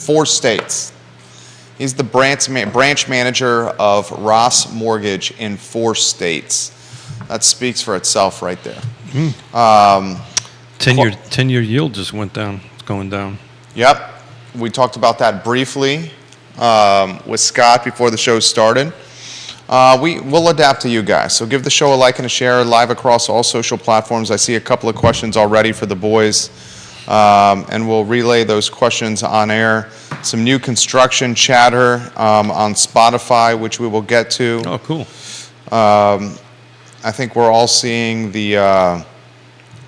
4 states. He's the branch manager of Ross Mortgage in 4 states. That speaks for itself right there. 10-year yield just went down. It's going down. Yep. We talked about that briefly with Scott before the show started. We'll adapt to you guys. So give the show a like and a share live across all social platforms. I see a couple of questions already for the boys. And we'll relay those questions on air. Some new construction chatter on Spotify, which we will get to. Oh, cool. I think we're all seeing the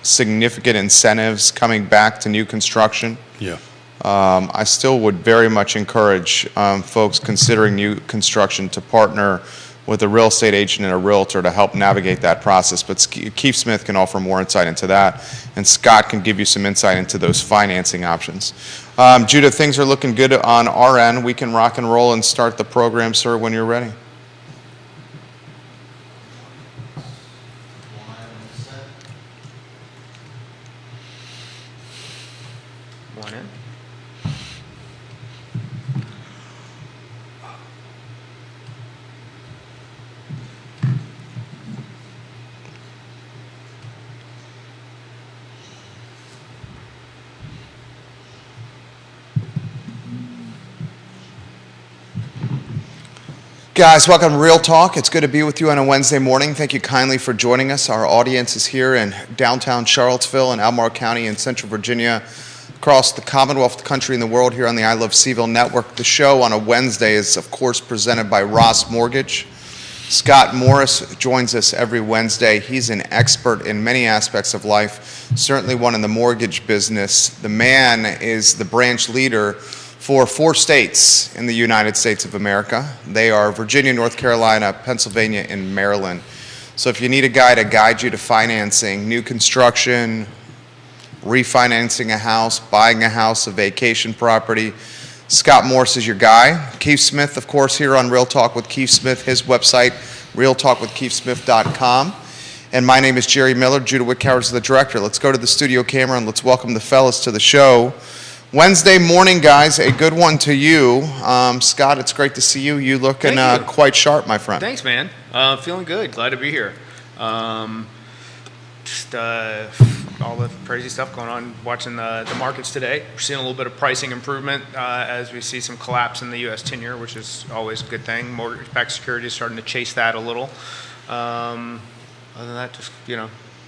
significant incentives coming back to new construction. Yeah. I still would very much encourage folks considering new construction to partner with a real estate agent and a realtor to help navigate that process. But Keith Smith can offer more insight into that, and Scott can give you some insight into those financing options. Judah, things are looking good on our end. We can rock and roll and start the program, sir, when you're ready. One in. Guys, welcome to Real Talk. It's good to be with you on a Wednesday morning. Thank you kindly for joining us. Our audience is here in downtown Charlottesville and Albemarle County in Central Virginia, across the Commonwealth, the country, and the world here on the I Love Seville Network. The show on a Wednesday is, of course, presented by Ross Mortgage. Scott Morris joins us every Wednesday. He's an expert in many aspects of life, certainly one in the mortgage business. The man is the branch leader for 4 states in the United States of America. They are Virginia, North Carolina, Pennsylvania, and Maryland. So if you need a guy to guide you to financing, new construction, refinancing a house, buying a house, a vacation property, Scott Morris is your guy. Keith Smith, of course, here on Real Talk with Keith Smith, his website, realtalkwithkeithsmith.com. And my name is Jerry Miller. Judah Wickhauer is the director. Let's go to the studio camera and let's welcome the fellas to the show. Wednesday morning, guys, a good one to you. Scott, it's great to see you. You looking quite sharp, my friend. Thanks, man. Feeling good. Glad to be here. Just all the crazy stuff going on. Watching the markets today. We're seeing a little bit of pricing improvement as we see some collapse in the U.S. 10-year, which is always a good thing. Mortgage-backed security is starting to chase that a little. Other than that, just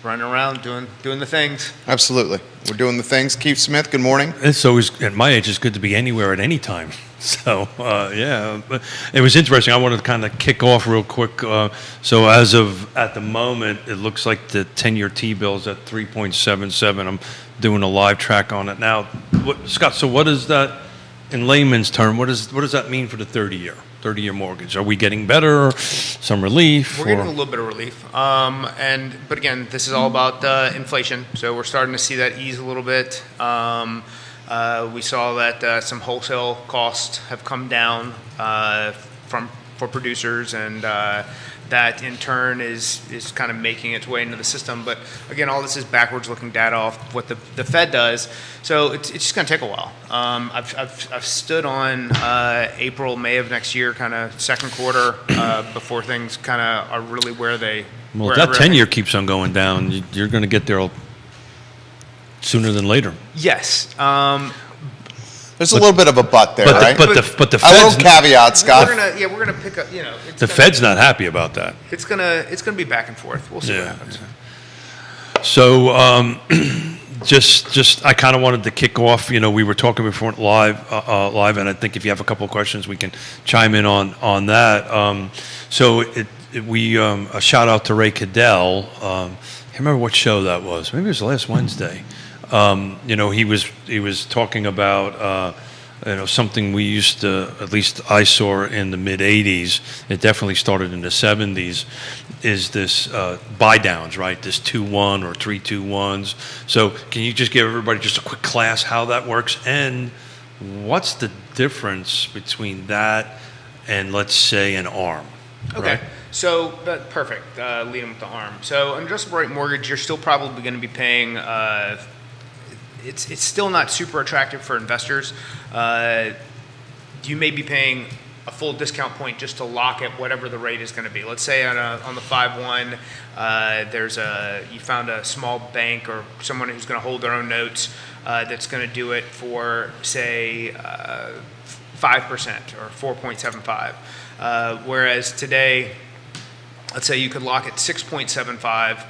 running around doing the things. Absolutely. We're doing the things. Keith Smith, good morning. It's always, at my age, it's good to be anywhere at any time. So, yeah. But it was interesting. I wanted to kind of kick off real quick. So as of at the moment, it looks like the 10-year T-bill is at 3.77. I'm doing a live track on it now. Scott, so what is that, in layman's term, what does that mean for the 30-year mortgage? Are we getting better? Some relief? We're getting a little bit of relief. But again, this is all about inflation. So we're starting to see that ease a little bit. We saw that some wholesale costs have come down for producers, and that in turn is kind of making its way into the system. But again, all this is backwards looking data off what the Fed does. So it's just going to take a while. I've stood on April, May of next year, kind of second quarter, before things kind of are really where they. Well, if that 10-year keeps on going down, you're going to get there sooner than later. Yes. There's a little bit of a but there, right? But the Fed's a little caveat, Scott. We're gonna pick up. The Fed's not happy about that. It's gonna be back and forth. We'll see what happens. So, just I kind of wanted to kick off. We were talking before live, and I think if you have a couple of questions, we can chime in on that. So a shout out to Ray Cadell. I can't remember what show that was. Maybe it was last Wednesday. He was talking about something we used to, at least I saw in the mid '80s. It definitely started in the '70s. Is this buy downs, right? This 2-1 or 3-2-1s. So can you just give everybody just a quick class how that works, and what's the difference between that and, let's say, an ARM? Okay. Right? So, perfect. Leading with the ARM. So, an adjustable rate mortgage, you're still probably going to be paying it's still not super attractive for investors. You may be paying a full discount point just to lock at whatever the rate is going to be. Let's say on the 5/1, you found a small bank or someone who's going to hold their own notes that's going to do it for, say, 5% or 4.75. Whereas today, let's say you could lock at 6.75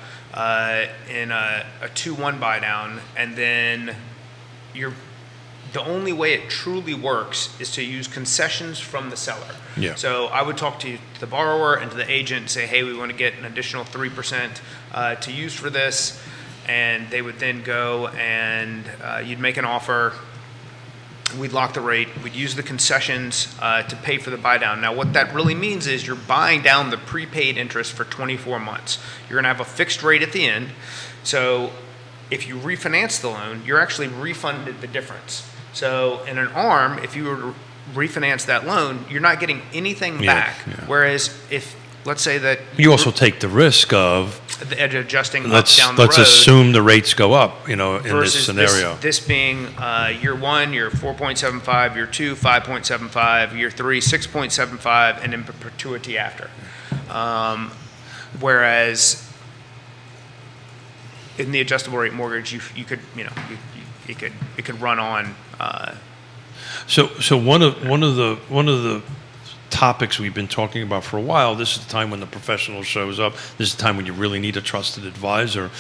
in a 2/1 buy down, and then the only way it truly works is to use concessions from the seller. Yeah. So I would talk to the borrower and to the agent and say, hey, we want to get an additional 3% to use for this. And they would then go and you'd make an offer. We'd lock the rate. We'd use the concessions to pay for the buy down. Now, what that really means is you're buying down the prepaid interest for 24 months. You're going to have a fixed rate at the end. So if you refinance the loan, you're actually refunded the difference. So in an ARM, if you were to refinance that loan, you're not getting anything back. Yeah. Whereas if, let's say that you also take the risk of adjusting up let's down the road. Let's assume the rates go up, in this scenario. This being year 1, year 4.75, year 2, 5.75, year 3, 6.75, and in perpetuity after. Whereas in the adjustable rate mortgage, you could, it could run on. So one of the topics we've been talking about for a while. This is the time when the professional shows up. This is the time when you really need a trusted advisor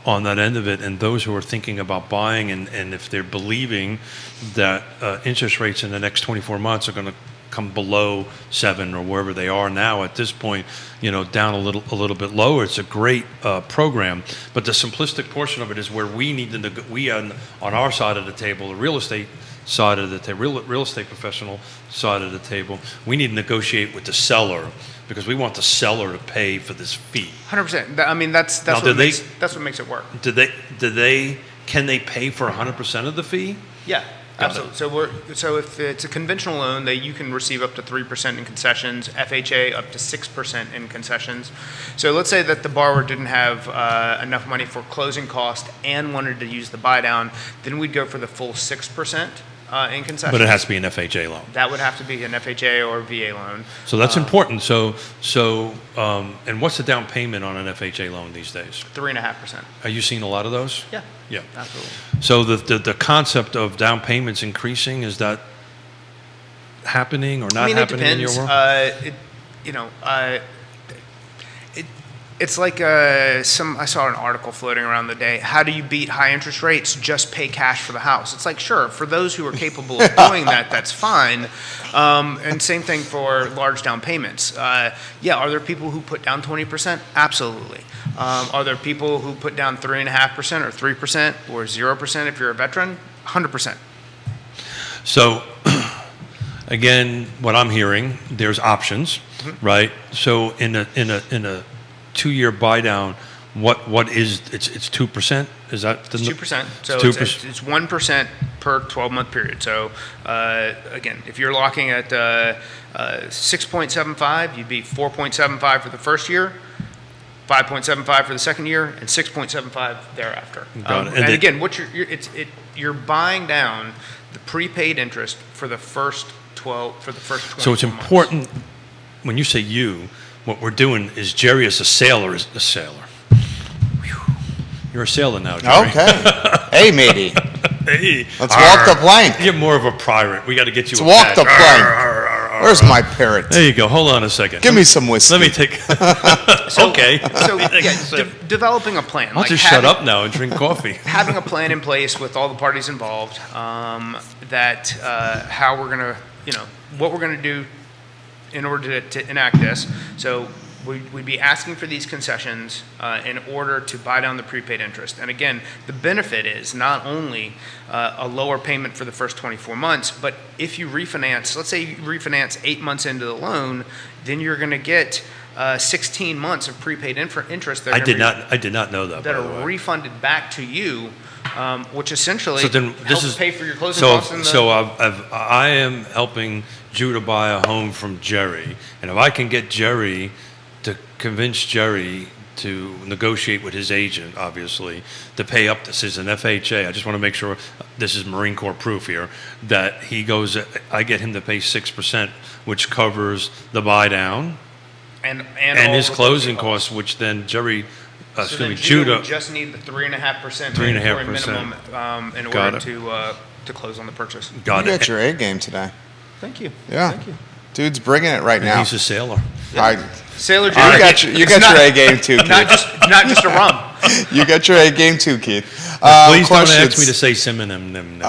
on that end of it. And those who are thinking about buying, and if they're believing that interest rates in the next 24 months are going to come below 7 or wherever they are now at this point, down a little bit lower. It's a great program, but the simplistic portion of it is where we need to we on our side of the table, the real estate side of the table, real estate professional side of the table, we need to negotiate with the seller because we want the seller to pay for this fee. 100%. I mean, that's what makes it work. Can they pay for 100% of the fee? Yeah. Absolutely. So if it's a conventional loan, you can receive up to 3% in concessions, FHA up to 6% in concessions. So let's say that the borrower didn't have enough money for closing cost and wanted to use the buy down, then we'd go for the full 6% in concessions. But it has to be an FHA loan. That would have to be an FHA or VA loan. So that's important. And what's the down payment on an FHA loan these days? 3.5%. Are you seeing a lot of those? Yeah. Yeah. Absolutely. So the concept of down payments increasing, is that happening or not happening in your world? It's like I saw an article floating around the day. How do you beat high interest rates? Just pay cash for the house. It's like, sure, for those who are capable of doing that, that's fine. And same thing for large down payments. Are there people who put down 20%? Absolutely. Are there people who put down 3.5% or 3% or 0% if you're a veteran? 100%. So, again, what I'm hearing, there's options, right? So in a 2-year buy down, what is it's 2%? Is that the 2%? So it's 1% per 12-month period. So again, if you're locking at 6.75, you'd be 4.75 for the first year, 5.75 for the second year, and 6.75 thereafter. And again, you're buying down the prepaid interest for the first 20 So it's important months. When you say you, what we're doing is Jerry is a sailor. You're a sailor now, Jerry. Okay. Hey, matey. Hey. Let's walk the plank. You're more of a pirate. We got to get you. Let's walk the plank. Where's my parrot? There you go. Hold on a second. Give me some whiskey. Let me take. Okay. Developing a plan. I'll just shut up now and drink coffee. Having a plan in place with all the parties involved, how we're gonna, what we're gonna do in order to enact this. So we'd be asking for these concessions in order to buy down the prepaid interest. And again, the benefit is not only a lower payment for the first 24 months, but if you refinance, let's say you refinance 8 months into the loan, then you're going to get 16 months of prepaid interest. I did not know that. That are refunded back to you, which essentially helps pay for your closing costs. I am helping Drew to buy a home from Jerry, and if I can get Jerry to convince Jerry to negotiate with his agent, obviously, to pay up. This is an FHA. I just want to make sure this is Marine Corps proof here, that he goes, I get him to pay 6%, which covers the buy down and and all his the closing closing costs, which then Jerry, So excuse then me, Judah Judah, would just need the 3.5% 3.5%. minimum in Got order it. to close on the purchase. got You it. got your A game today. Thank you. Yeah. Thank you. Dude's bringing it right And now. he's a sailor. Sailor You Jerry. got your, you It's got not- your A game too, Keith. not just a rum. You got your A game too, Keith. Please don't ask questions. me to say synonym.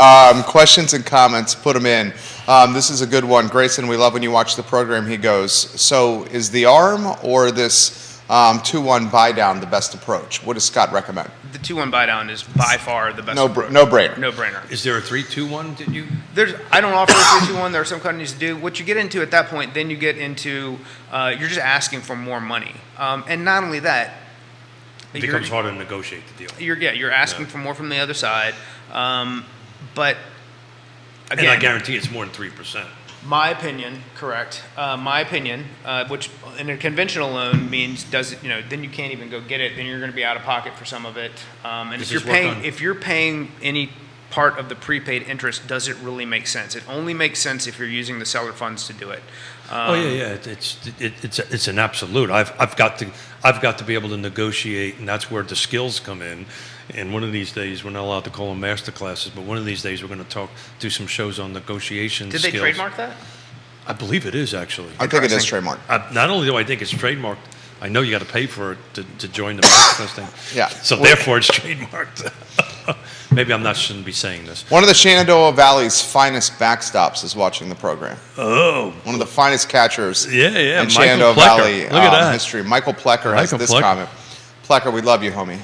Questions and comments, put them in. This is a good one. Grayson, we love when you watch the program. He goes, so is the ARM or this 2-1 buy down the best approach? What does Scott recommend? The 2-1 buy down is by far the best No approach. brainer. No brainer. Is there a 3-2-1? Did you? I don't offer a 3-2-1. There are some companies that do. What you get into at that point, then you get into you're just asking for more money, and not only that, It becomes harder to negotiate the deal. you're asking for more from the other side, but And again, I guarantee it's more than 3%. my opinion, correct. My opinion, which in a conventional loan means then you can't even go get it. Then you're going to be out of pocket for some of it. And Does if this work on- you're paying any part of the prepaid interest, does it really make sense? It only makes sense if you're using the seller funds to do it. Oh yeah. It's an absolute. I've got to be able to negotiate, and that's where the skills come in. And one of these days, we're not allowed to call them master classes, but one of these days we're going to do some shows on negotiation Did skills. they trademark that? I believe it is actually. I think it is trademark. Not only do I think it's trademarked, I know you got to pay for it to join the master class thing. Yeah. So therefore, it's trademarked. Maybe shouldn't be saying this. One of the Shenandoah Valley's finest backstops is watching the program. Oh. One of the finest catchers Yeah. in Michael Shenandoah Plecker. Valley Look at that. history. Michael Plecker has Michael this Plecker. comment. Plecker, we love you, homie.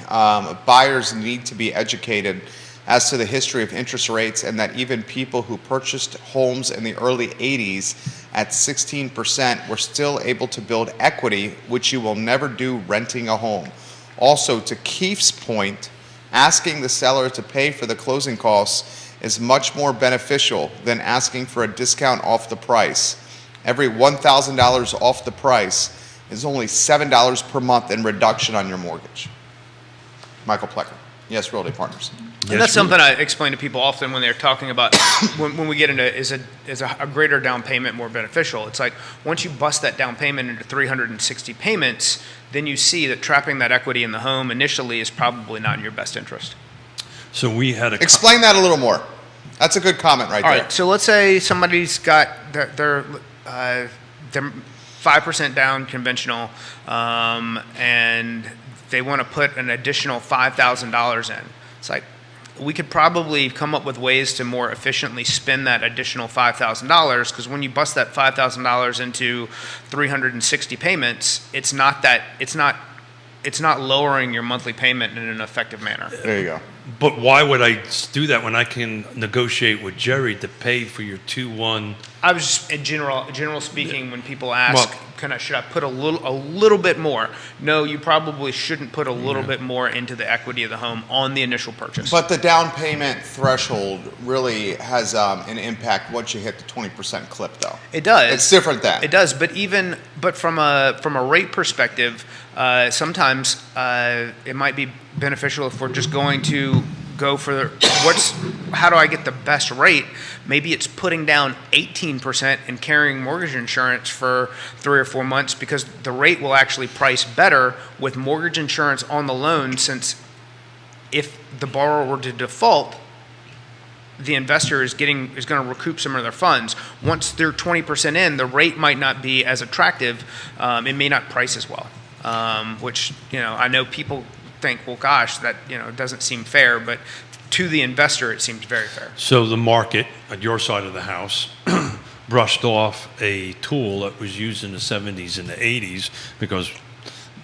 Buyers need to be educated as to the history of interest rates, and that even people who purchased homes in the early 80s at 16% were still able to build equity, which you will never do renting a home. Also, to Keith's point, asking the seller to pay for the closing costs is much more beneficial than asking for a discount off the price. Every $1,000 off the price is only $7 per month in reduction on your mortgage. Michael Plecker, Yes Realty Partners. And that's something I explain to people often when they're talking about when we get into is a greater down payment more beneficial. It's like once you bust that down payment into 360 payments, then you see that trapping that equity in the home initially is probably not in your best interest. So we had a Explain that a little more. That's a good comment right All there. right, so let's say somebody's got their 5% down conventional, and they want to put an additional $5,000 in. It's like we could probably come up with ways to more efficiently spend that additional $5,000, because when you bust that $5,000 into 360 payments, it's not lowering your monthly payment in an effective manner. There you go. But why would I do that when I can negotiate with Jerry to pay for your 2-1? I was just in general speaking, when people ask, Well- should I put a little bit more? No, you probably shouldn't put a little bit more into the equity of the home on the initial purchase. But the down payment threshold really has an impact once you hit the 20% clip, though. It does. It's different then. It does, but from a rate perspective, sometimes it might be beneficial if we're just going to go for how do I get the best rate? Maybe it's putting down 18% and carrying mortgage insurance for 3 or 4 months, because the rate will actually price better with mortgage insurance on the loan, since if the borrower were to default, the investor is going to recoup some of their funds. Once they're 20% in, the rate might not be as attractive. It may not price as well, which, I know people think, well, gosh, that, doesn't seem fair, but to the investor, it seems very fair. So the market at your side of the house brushed off a tool that was used in the 70s and the 80s, because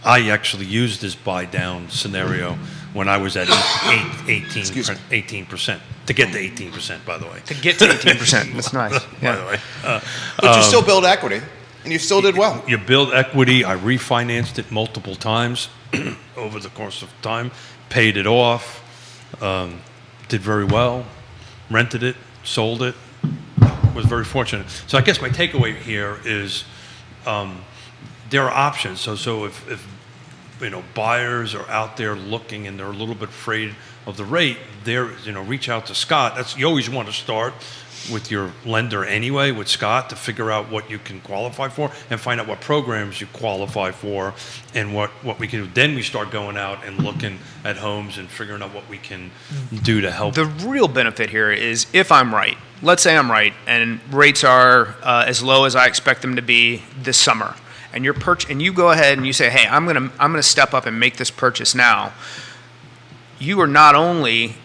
I actually used this buy down scenario when I was at 18%, to get to 18%, by the way. To get to 18%, that's nice. By the way. But you still build equity, and you still did well. You build equity. I refinanced it multiple times over the course of time, paid it off, did very well, rented it, sold it, was very fortunate. So I guess my takeaway here is there are options. So if buyers are out there looking and they're a little bit afraid of the rate, reach out to Scott. You always want to start with your lender anyway, with Scott, to figure out what you can qualify for and find out what programs you qualify for and what we can do. Then we start going out and looking at homes and figuring out what we can do to help. The real benefit here is if I'm right, let's say I'm right, and rates are as low as I expect them to be this summer, and you go ahead and you say, hey, I'm gonna step up and make this purchase now. You are not only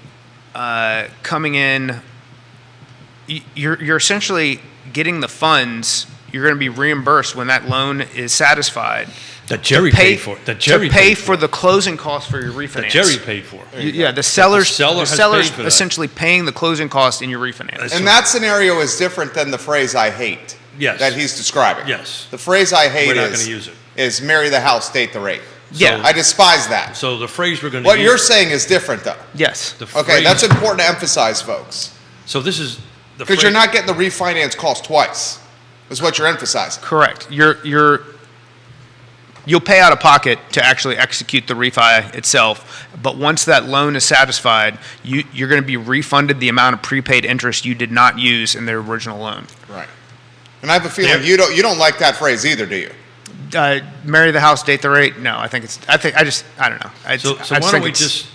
coming in, you're essentially getting the funds. You're going to be reimbursed when that loan is satisfied. That Jerry paid for. To pay for the closing costs for your refinance. That Jerry paid for. The seller's paid for that. essentially paying the closing cost in your refinance. And that scenario is different than the phrase "I hate" that he's describing. Yes. The phrase "I hate" We're not going to use it. Is marry the house, date the rate. Yeah. I despise that. So the phrase we're going to What use. you're saying is different, though. Yes. Okay, that's important to emphasize, folks. So this is the Because you're not getting the refinance cost twice, is what you're emphasizing. Correct. You'll pay out of pocket to actually execute the refi itself, but once that loan is satisfied, you're going to be refunded the amount of prepaid interest you did not use in the original loan. Right. And I have a feeling you don't like that phrase either, do you? Marry the house, date the rate. No, I don't know. So why don't we just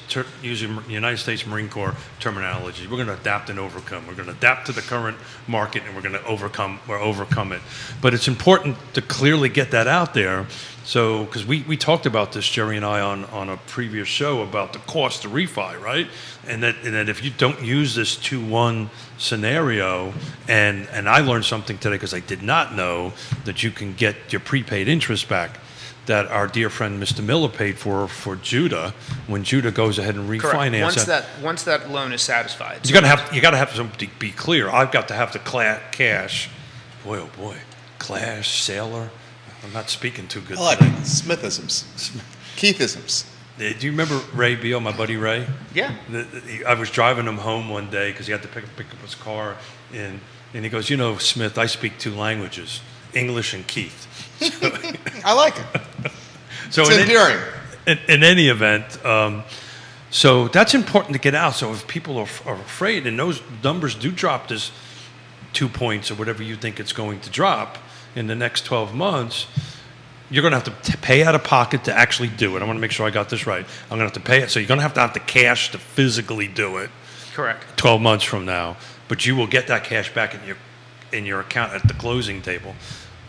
use United States Marine Corps terminology? We're going to adapt and overcome. We're going to adapt to the current market, and we're going to overcome it. But it's important to clearly get that out there. So, because we talked about this, Jerry and I, on a previous show about the cost to refi, right? And that if you don't use this 2-1 scenario, and I learned something today because I did not know that you can get your prepaid interest back that our dear friend Mr. Miller paid for Judah when Judah goes ahead and refinance. Correct. Once that loan is satisfied. You got to have something to be clear. I've got to have the cash. Boy, oh boy, Clash, Sailor. I'm not speaking too good. I like today. Smithisms, Keithisms. Do you remember Ray Beal, my buddy Ray? Yeah. I was driving him home one day because he had to pick up his car, and he goes, Smith, I speak 2 languages, English and Keith. I like it. So it's endearing. In any event, so that's important to get out. So if people are afraid, and those numbers do drop this 2 points or whatever you think it's going to drop in the next 12 months, you're going to have to pay out of pocket to actually do it. I want to make sure I got this right. I'm going to have to pay it. So you're going to have the cash to physically do it. Correct. 12 months from now. But you will get that cash back in your account at the closing table,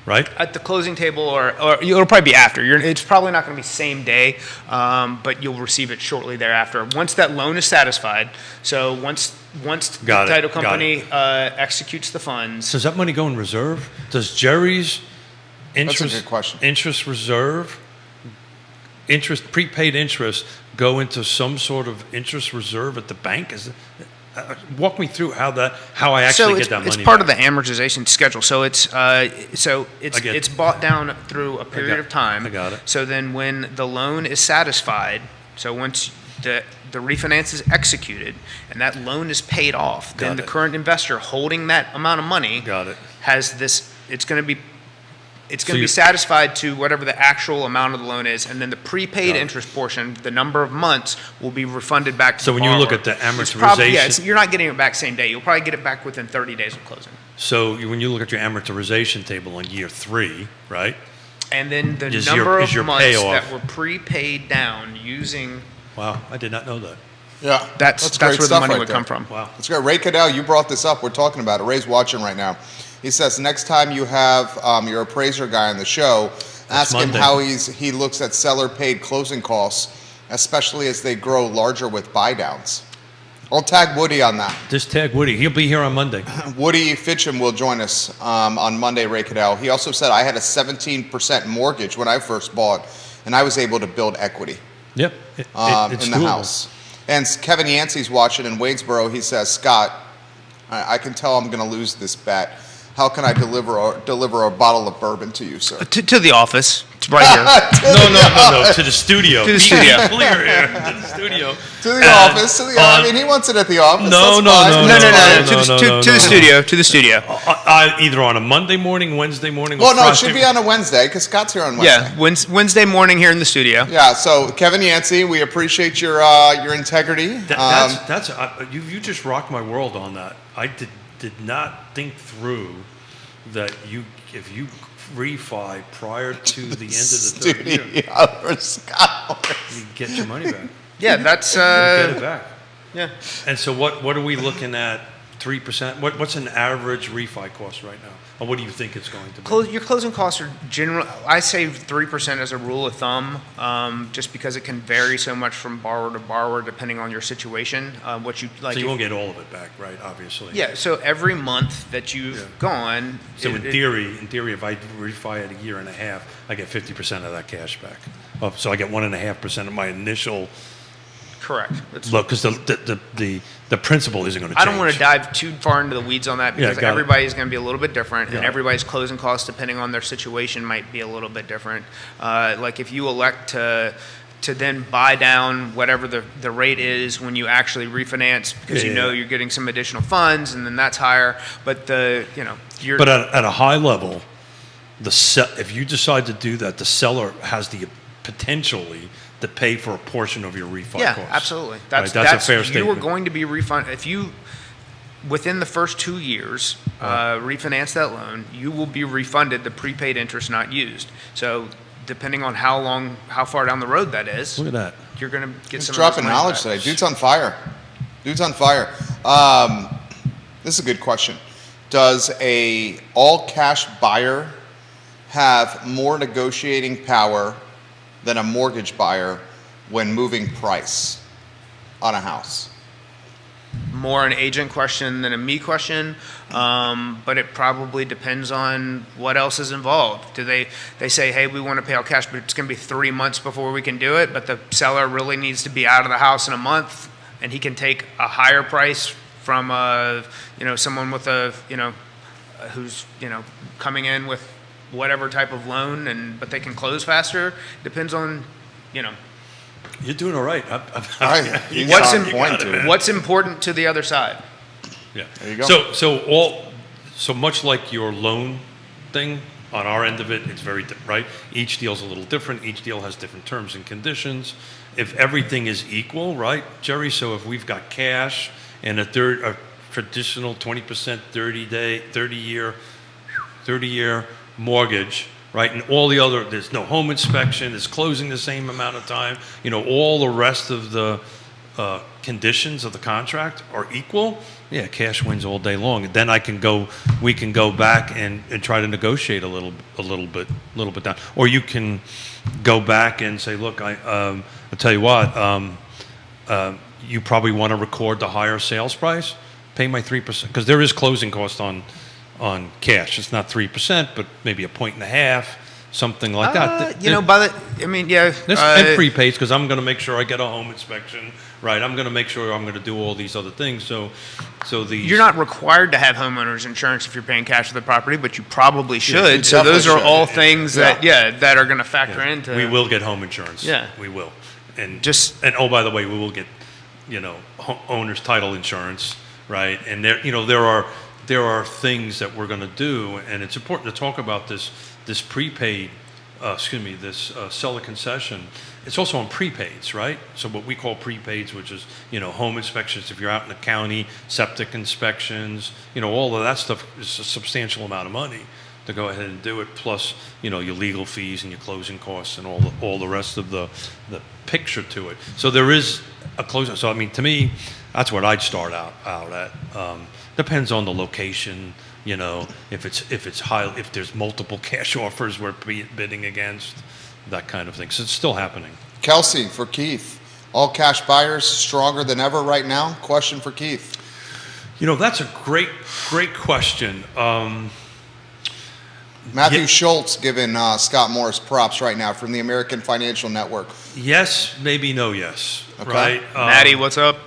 right? At the closing table, or it'll probably be after. It's probably not going to be same day, but you'll receive it shortly thereafter. Once that loan is satisfied, so once the title company executes the funds. Does that money go in reserve? Does Jerry's That's a good question. interest reserve, prepaid interest, go into some sort of interest reserve at the bank? Walk me through how I actually get that money. It's part back. of the amortization schedule. So it's bought down through a period of time. I got it. So then when the loan is satisfied, so once the refinance is executed and that loan is paid off, then the current investor holding that amount of money has this. It's going to be satisfied to whatever the actual amount of the loan is, and then the prepaid interest portion, the number of months, will be refunded back to the borrower. So when you look at the amortization... you're not getting it back same day. You'll probably get it back within 30 days of closing. So when you look at your amortization table on year 3, right? And then the Is number your of months payoff. that were prepaid down using... Wow, I did not know that. Yeah, That's great where the stuff money right would there. come from. Wow. That's great. Ray Cadell, you brought this up. We're talking about it. Ray's watching right now. He says next time you have your appraiser guy on the show, ask him Monday. how he looks at seller-paid closing costs, especially as they grow larger with buy-downs. I'll tag Woody on that. Just tag Woody. He'll be here on Monday. Woody Fitcham will join us on Monday, Ray Cadell. He also said, I had a 17% mortgage when I first bought, and I was able to build equity Yep. in It's the doable. house. And Kevin Yancey's watching in Wadesboro. He says, Scott, I can tell I'm going to lose this bet. how can I deliver a bottle of bourbon to you, sir? To the office. It's right here. No, to the studio. To the studio. Be clear here. To the studio. To the office. I mean, he wants it at the office. No, That's fine. No. To the studio. To the studio. Either on a Monday morning, Wednesday morning, or Well, no, it Friday. should be on a Wednesday because Scott's here on Wednesday. Yeah, Wednesday morning here in the studio. Yeah. So, Kevin Yancey, we appreciate your integrity. You just rocked my world on that. I did not think through that if you refi prior to the end of the third year, for Scott. you get your money back. Yeah, that's You get it back. yeah. And so what are we looking at? 3%? What's an average refi cost right now? Or what do you think it's going to be? Your closing costs are general. I say 3% as a rule of thumb, just because it can vary so much from borrower to borrower depending on your situation. What you like. So you won't get all of it back, right? Obviously. Yeah. So every month that you've gone. So in theory, if I refi at a year and a half, I get 50% of that cash back. So I get 1.5% of my initial. Correct. Look, because the principal isn't going to change. I don't want to dive too far into the weeds on that because got it. everybody's going to be a little bit different, and Yeah. everybody's closing costs, depending on their situation, might be a little bit different. Like if you elect to then buy down whatever the rate is when you actually refinance because you know you're getting some additional funds, and then that's higher. But you're. But at a high level, if you decide to do that, the seller has the potentially to pay for a portion of your refi Yeah, costs. absolutely. That's a fair statement. You are going to be refunded if you, within the first 2 years, refinance that loan. You will be refunded the prepaid interest not used. So, depending on how far down the road that is, Look at that. you're going to get He's some dropping of those money knowledge back. today. Dude's on fire. This is a good question. Does a all-cash buyer have more negotiating power than a mortgage buyer when moving price on a house? More an agent question than a me question, but it probably depends on what else is involved. Do they say, hey, we want to pay all cash, but it's going to be 3 months before we can do it, but the seller really needs to be out of the house in a month, and he can take a higher price from someone with who's coming in with whatever type of loan, but they can close faster. Depends on You're doing all right. He's What's on in- point, dude. what's important to the other side. Yeah. There you go. So much like your loan thing, on our end of it, it's very right. Each deal's a little different. Each deal has different terms and conditions. If everything is equal, right, Jerry? So if we've got cash and a traditional 20% 30-year mortgage, right, and all the other, there's no home inspection, it's closing the same amount of time, all the rest of the conditions of the contract are equal, yeah, cash wins all day long. And then we can go back and try to negotiate a little bit down. Or you can go back and say, look, I'll tell you what, you probably want to record the higher sales price, pay my 3%, because there is closing cost on cash. It's not 3%, but maybe 1.5%, something like that. Yeah. There's and prepaids, because I'm going to make sure I get a home inspection, right? I'm going to make sure I'm going to do all these other things. So these. You're not required to have homeowners insurance if you're paying cash for the property, but you probably should. you So those definitely are all should. things that are going to factor Yeah. into. We will get home insurance. Yeah. We will. And Just- oh, by the way, we will get, owner's title insurance, right? And there are things that we're going to do, and it's important to talk about this prepaid, this seller concession. It's also on prepaids, right? So what we call prepaids, which is, home inspections if you're out in the county, septic inspections, all of that stuff is a substantial amount of money to go ahead and do it, plus, your legal fees and your closing costs and all the rest of the picture to it. So there is a closing. So, to me, that's what I'd start out at. Depends on the location, if it's high, if there's multiple cash offers we're bidding against, that kind of thing. So it's still happening. Kelsey, for Keith. All cash buyers stronger than ever right now? Question for Keith. That's a great question. Matthew Schultz giving Scott Morris props right now from the American Financial Network. Yes, maybe no, yes. Okay. Right? Maddie, what's up?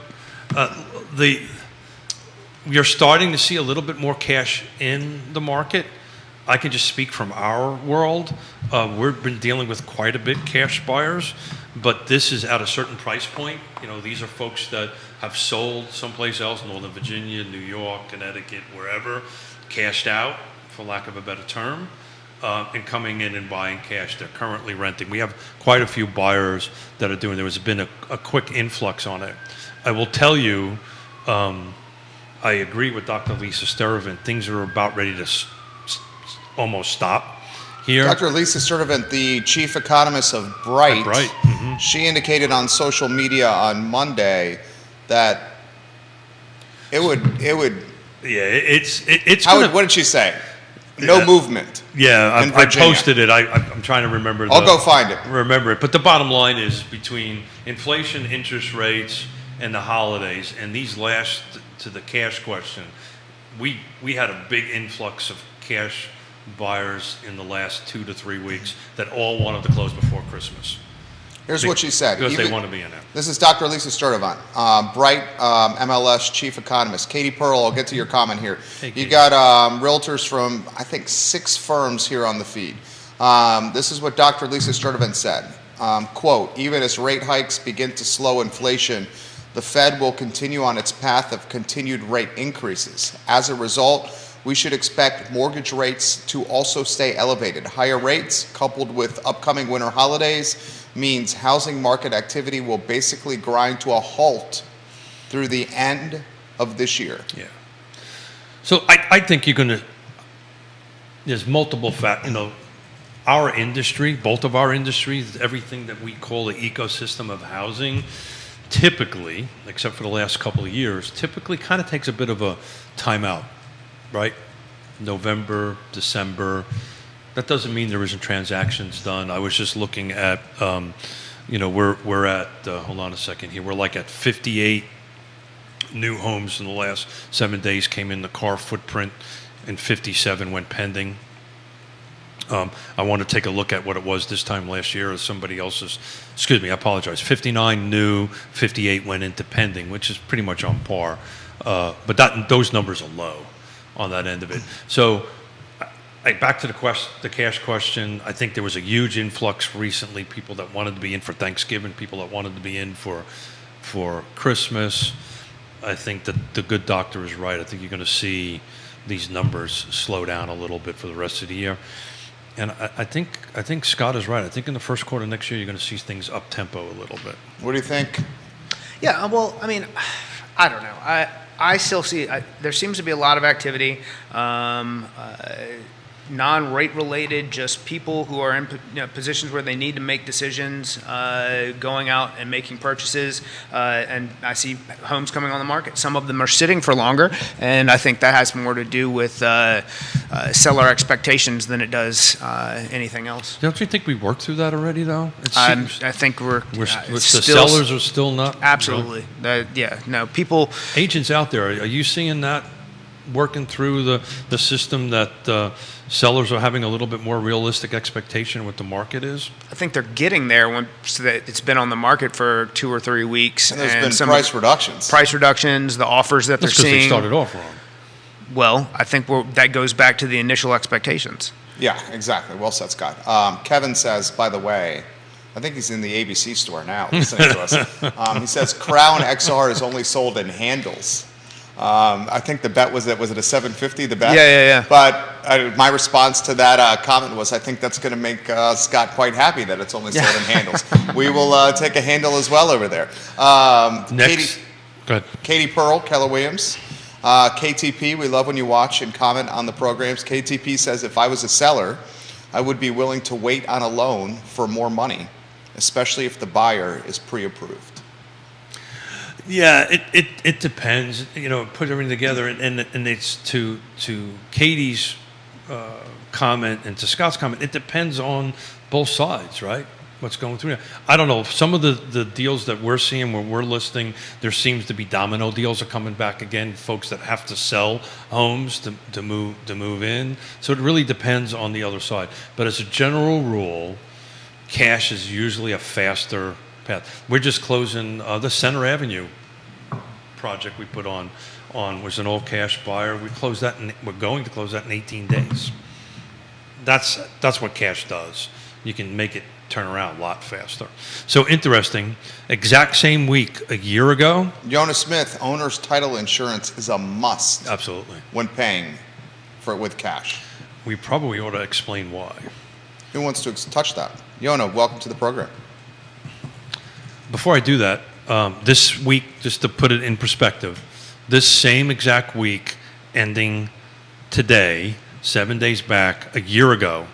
you're starting to see a little bit more cash in the market. I can just speak from our world. We've been dealing with quite a bit cash buyers, but this is at a certain price point. These are folks that have sold someplace else, Northern Virginia, New York, Connecticut, wherever, cashed out, for lack of a better term, and coming in and buying cash. They're currently renting. We have quite a few buyers that are doing. There has been a quick influx on it. I will tell you, I agree with Dr. Lisa Sturtevant. Things are about ready to almost stop here. Dr. Lisa Sturtevant, the chief economist of Bright, she indicated on social media on Monday that it would. Yeah, it's. What did she say? No movement. Yeah, I posted it. I'm trying to remember. I'll go find it. Remember it. But the bottom line is between inflation, interest rates, and the holidays, and these last to the cash question, we had a big influx of cash buyers in the last 2 to 3 weeks that all wanted to close before Christmas. Here's what she said. Because they want to be in it. This is Dr. Lisa Sturtevant, Bright MLS chief economist. Katie Pearl, I'll get to your comment here. Hey, you got realtors from, I think, 6 firms here on the feed. This is what Dr. Lisa Sturtevant said. Quote, even as rate hikes begin to slow inflation, the Fed will continue on its path of continued rate increases. As a result, we should expect mortgage rates to also stay elevated. Higher rates, coupled with upcoming winter holidays, means housing market activity will basically grind to a halt through the end of this year. Yeah. So I think you're going to, there's multiple our industry, both of our industries, everything that we call the ecosystem of housing, typically, except for the last couple of years, typically kind of takes a bit of a timeout. Right? November, December. That doesn't mean there isn't transactions done. I was just looking at, we're at, hold on a second here, we're like at 58 new homes in the last 7 days came in the car footprint, and 57 went pending. I want to take a look at what it was this time last year or somebody else's, I apologize, 59 new, 58 went into pending, which is pretty much on par. But those numbers are low on that end of it. So back to the cash question, I think there was a huge influx recently, people that wanted to be in for Thanksgiving, people that wanted to be in for Christmas. I think that the good doctor is right. I think you're going to see these numbers slow down a little bit for the rest of the year. And I think Scott is right. I think in the first quarter next year, you're going to see things up tempo a little bit. What do you think? Yeah, well, I mean, I don't know. I still see, there seems to be a lot of activity, non-rate related, just people who are in positions where they need to make decisions, going out and making purchases, and I see homes coming on the market. Some of them are sitting for longer, and I think that has more to do with seller expectations than it does anything else. Don't you think we worked through that already, though? I think the sellers are still not? Absolutely. People... Agents out there, are you seeing that working through the system that sellers are having a little bit more realistic expectation of what the market is? I think they're getting there so that it's been on the market for 2 or 3 weeks. And there's been price reductions. Price reductions, the offers that they're seeing. That's because they started off wrong. Well, I think that goes back to the initial expectations. Yeah, exactly. Well said, Scott. Kevin says, by the way, I think he's in the ABC store now listening to us. He says Crown XR is only sold in handles. I think the bet was it a 750, the bet? Yeah. But my response to that comment was, I think that's going to make Scott quite happy that it's only sold in handles. We will take a handle as well over there. Next. Go ahead. Katie Pearl, Keller Williams. KTP, we love when you watch and comment on the programs. KTP says, if I was a seller, I would be willing to wait on a loan for more money, especially if the buyer is pre-approved. Yeah, it depends. Put everything together, and it's to Katie's comment and to Scott's comment. It depends on both sides, right? What's going through? I don't know. Some of the deals that we're seeing when we're listing, there seems to be domino deals are coming back again. Folks that have to sell homes to move in. So it really depends on the other side. But as a general rule, cash is usually a faster path. We're just closing the Center Avenue project we put on was an all cash buyer. We're going to close that in 18 days. That's what cash does. You can make it turn around a lot faster. So interesting. Exact same week a year ago. Yona Smith, owner's title insurance is a must Absolutely. when paying for it with cash. We probably ought to explain why. Who wants to touch that? Yona, welcome to the program. Before I do that, this week, just to put it in perspective, this same exact week ending today, 7 days back, a year ago,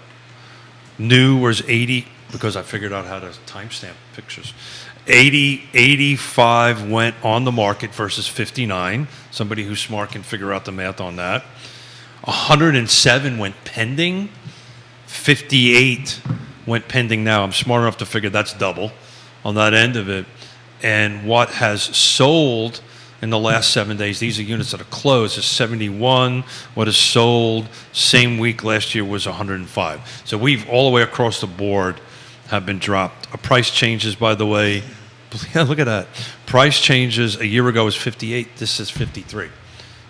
new was 80, because I figured out how to timestamp pictures. 85 went on the market versus 59. Somebody who's smart can figure out the math on that. 107 went pending. 58 went pending now. I'm smart enough to figure that's double on that end of it. And what has sold in the last 7 days, these are units that are closed, is 71. What is sold same week last year was 105. So we've all the way across the board have been dropped. Our price changes, by the way, look at that. Price changes a year ago was 58. This is 53.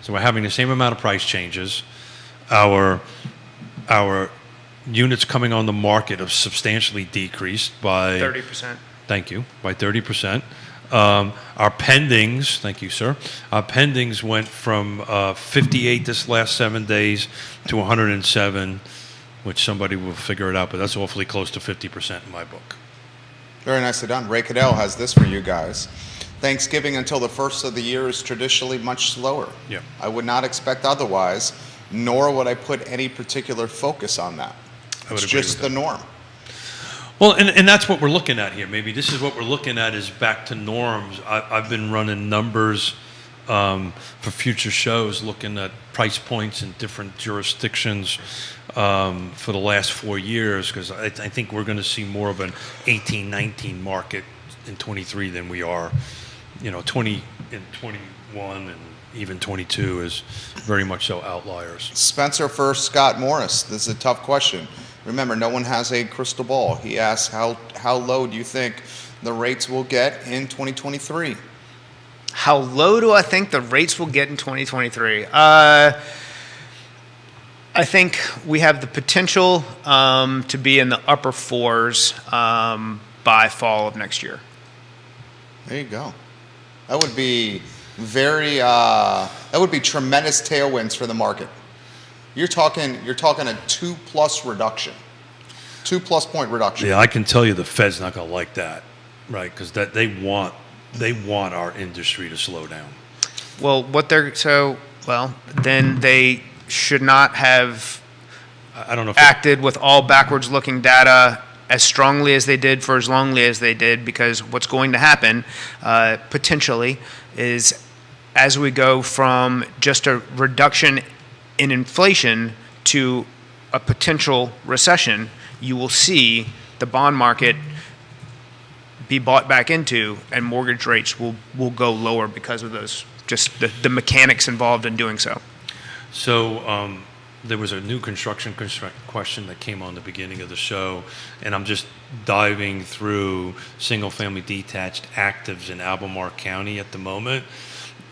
So we're having the same amount of price changes. Our units coming on the market have substantially decreased by 30%. Thank you, by 30%. Our pendings, thank you, sir. Our pendings went from 58 this last 7 days to 107, which somebody will figure it out, but that's awfully close to 50% in my book. Very nicely done. Ray Cadell has this for you guys. Thanksgiving until the first of the year is traditionally much slower. Yeah. I would not expect otherwise, nor would I put any particular focus on that. I would It's agree just with the norm. Well, and that's what we're looking at here. Maybe this is what we're looking at is back to norms. I've been running numbers for future shows, looking at price points in different jurisdictions for the last 4 years, because I think we're going to see more of an 18, 19 market in 23 than we are, 20 in 21 and even 22 is very much so outliers. Spencer first, Scott Morris. This is a tough question. Remember, no one has a crystal ball. He asks, how low do you think the rates will get in 2023? How low do I think the rates will get in 2023? I think we have the potential to be in the upper fours by fall of next year. There you go. That would be tremendous tailwinds for the market. You're talking a 2+ reduction, 2+ point reduction. Yeah, I can tell you the Fed's not going to like that, right? Because they want our industry to slow down. Well, then they should not have I don't know if acted with all backwards-looking data as strongly as they did for as longly as they did, because what's going to happen potentially is as we go from just a reduction in inflation to a potential recession, you will see the bond market be bought back into and mortgage rates will go lower because of those, just the mechanics involved in doing so. So there was a new construction question that came on the beginning of the show, and I'm just diving through single-family detached actives in Albemarle County at the moment,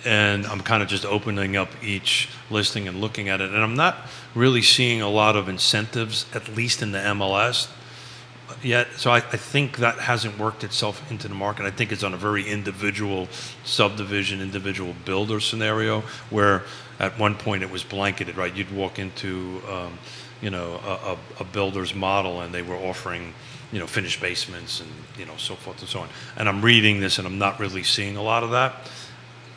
and I'm kind of just opening up each listing and looking at it, and I'm not really seeing a lot of incentives, at least in the MLS yet. So I think that hasn't worked itself into the market. I think it's on a very individual subdivision, individual builder scenario, where at one point it was blanketed, right? You'd walk into, a builder's model, and they were offering, finished basements and, so forth and so on. And I'm reading this, and I'm not really seeing a lot of that.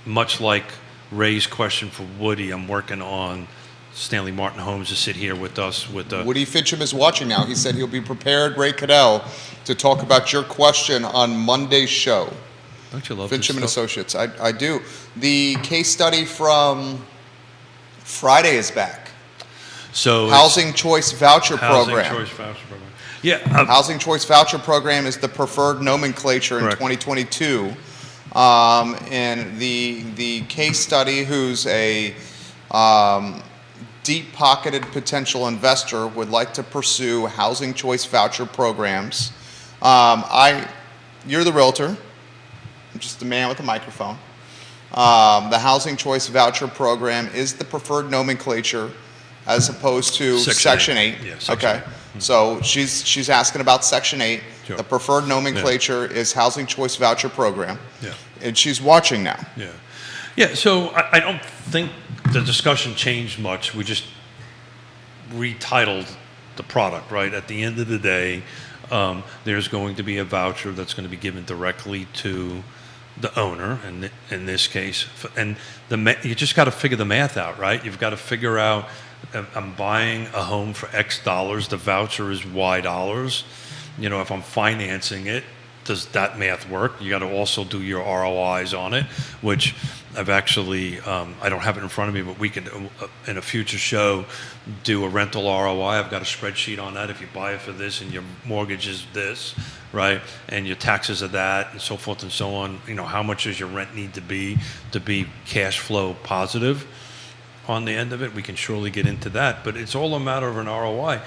Much like Ray's question for Woody, I'm working on Stanley Martin Homes to sit here with us with Woody Fitcham is watching now. He said he'll be prepared, Ray Cadell, to talk about your question on Monday's show. Don't you love Fitcham and this stuff? Associates. I do. The case study from Friday is back. So Housing Choice Voucher Program. Housing Choice Voucher Program. Yeah. Housing Choice Voucher Program is the preferred nomenclature in Correct. 2022. And the case study, who's a deep-pocketed potential investor, would like to pursue housing choice voucher programs. You're the realtor. I'm just a man with a microphone. The Housing Choice Voucher Program is the preferred nomenclature as opposed to Section 8. Yeah, Section Okay. So she's asking about Section 8. Sure. The preferred nomenclature is Housing Choice Voucher Program. Yeah. And she's watching now. Yeah. Yeah, so I don't think the discussion changed much. We just retitled the product, right? At the end of the day, there's going to be a voucher that's going to be given directly to the owner, and in this case, and you just got to figure the math out, right? You've got to figure out, I'm buying a home for X dollars, the voucher is Y dollars. You know, if I'm financing it, does that math work? You got to also do your ROIs on it, which I've actually, I don't have it in front of me, but we can, in a future show, do a rental ROI. I've got a spreadsheet on that. If you buy it for this and your mortgage is this, right, and your taxes are that, and so forth and so on, you know, how much does your rent need to be cash flow positive on the end of it? We can surely get into that, but it's all a matter of an ROI.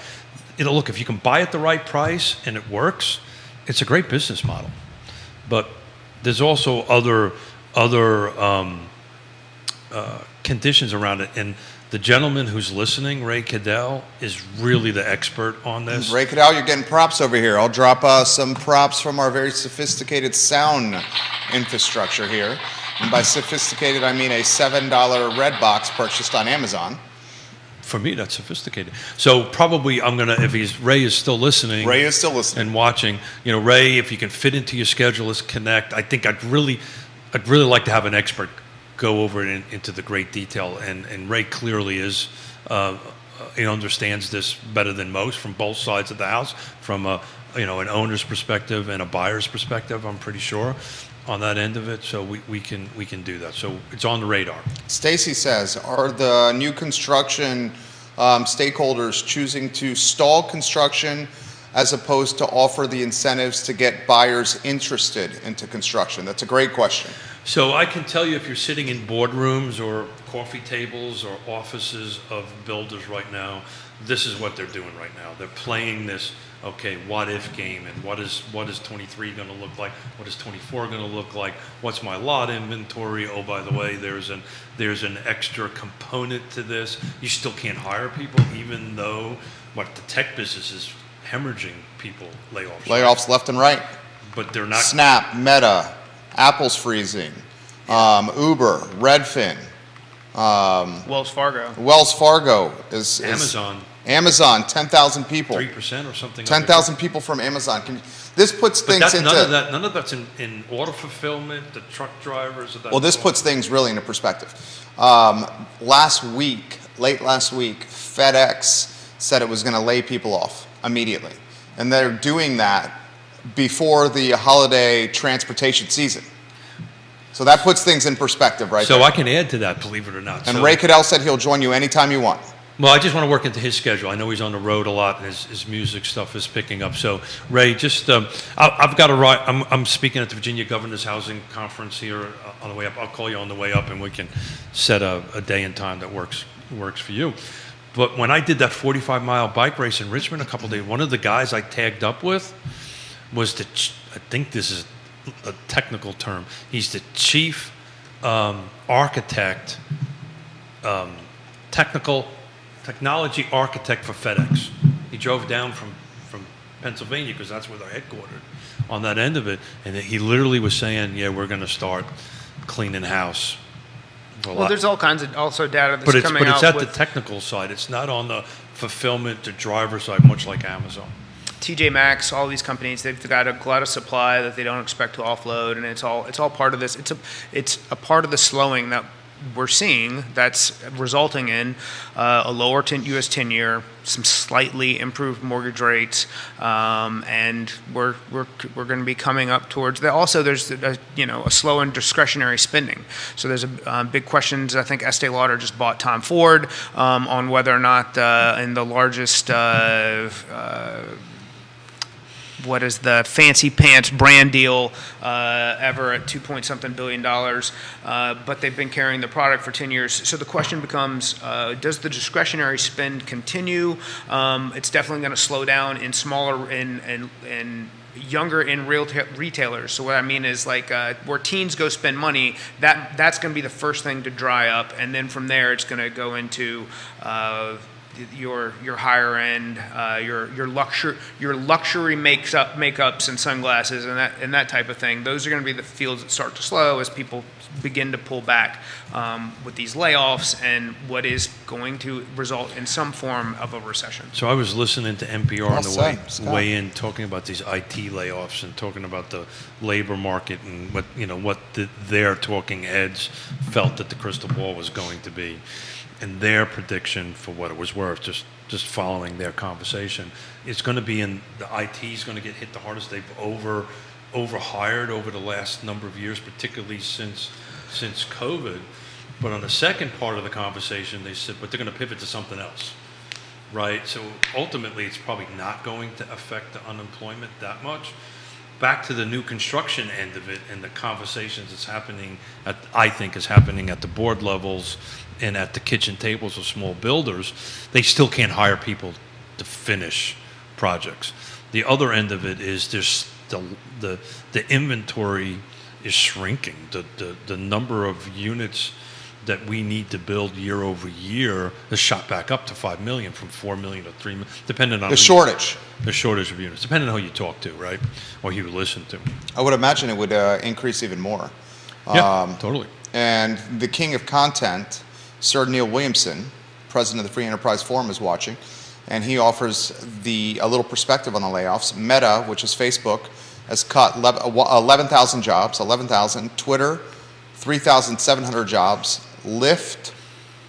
Look, if you can buy at the right price and it works, it's a great business model. But there's also other conditions around it. And the gentleman who's listening, Ray Cadell, is really the expert on this. Ray Cadell, you're getting props over here. I'll drop some props from our very sophisticated sound infrastructure here. And by sophisticated, I mean a $7 red box purchased on Amazon. For me, that's sophisticated. So probably I'm gonna, if Ray is still listening. Ray is still listening and watching. You know, Ray, if you can fit into your schedule, let's connect. I think I'd really like to have an expert go over it into the great detail. And Ray clearly is, he understands this better than most from both sides of the house, from an owner's perspective and a buyer's perspective. I'm pretty sure on that end of it, so we can do that. So it's on the radar. Stacy says, are the new construction stakeholders choosing to stall construction as opposed to offer the incentives to get buyers interested into construction? That's a great question. So I can tell you, if you're sitting in boardrooms or coffee tables or offices of builders right now, this is what they're doing right now. They're playing this, okay, what if game, and what is 23 going to look like? What is 24 going to look like? What's my lot inventory? Oh, by the way, there's an extra component to this. You still can't hire people, even though the tech business is hemorrhaging people, layoffs. Layoffs left and right. But they're not. Snap, Meta, Apple's freezing, Uber, Redfin. Wells Fargo. Wells Fargo is Amazon, 10,000 people. 3% or something. 10,000 people from Amazon. This puts things into... None of that's in order fulfillment, the truck drivers... Well, this puts things really into perspective. Late last week, FedEx said it was going to lay people off immediately. And they're doing that before the holiday transportation season. So that puts things in perspective right there. So I can add to that, believe it or not. And Ray Cadell said he'll join you anytime you want. Well, I just want to work into his schedule. I know he's on the road a lot, and his music stuff is picking up. So, Ray, just I've got to write. I'm speaking at the Virginia Governor's Housing Conference here on the way up. I'll call you on the way up, and we can set a day and time that works for you. But when I did that 45-mile bike race in Richmond a couple of days, one of the guys I tagged up with was I think this is a technical term. He's the chief architect, technology architect for FedEx. He drove down from Pennsylvania because that's where they're headquartered on that end of it. And he literally was saying, yeah, we're going to start cleaning house. Well, there's all kinds of also data that's coming out. But it's at the technical side. It's not on the fulfillment, the driver side, much like Amazon. TJ Maxx, all these companies, they've got a glut of supply that they don't expect to offload, and it's all part of this. It's a part of the slowing that we're seeing that's resulting in a lower U.S. 10-year, some slightly improved mortgage rates, and we're going to be coming up towards that. Also, there's a slow in discretionary spending. So there's big questions. I think Estee Lauder just bought Tom Ford on whether or not in the largest. What is the fancy pants brand deal ever at $2.something billion, but they've been carrying the product for 10 years. So the question becomes, does the discretionary spend continue? It's definitely going to slow down in smaller, in younger in retailers. So what I mean is like where teens go spend money, that's going to be the first thing to dry up, and then from there it's going to go into your higher end, your luxury makeups and sunglasses and that type of thing. Those are going to be the fields that start to slow as people begin to pull back with these layoffs and what is going to result in some form of a recession. So I was listening to NPR Well on the said, Scott. way in, talking about these IT layoffs and talking about the labor market and what their talking heads felt that the crystal ball was going to be, and their prediction, for what it was worth, just following their conversation, it's going to be in the IT is going to get hit the hardest. They've overhired over the last number of years, particularly since COVID. But on the second part of the conversation, they said, but they're going to pivot to something else, right? So ultimately, it's probably not going to affect the unemployment that much. Back to the new construction end of it and the conversations that's happening I think is happening at the board levels and at the kitchen tables of small builders. They still can't hire people to finish projects. The other end of it is there's the inventory is shrinking. The number of units that we need to build year over year has shot back up to 5 million from 4 million to 3 million, depending on The shortage. The shortage of units, depending on who you talk to, right, or who you listen to. I would imagine it would increase even more. Yeah, totally. And the king of content, Sir Neil Williamson, president of the Free Enterprise Forum, is watching, and he offers a little perspective on the layoffs. Meta, which is Facebook, has cut 11,000 jobs, 11,000. Twitter, 3,700 jobs. Lyft,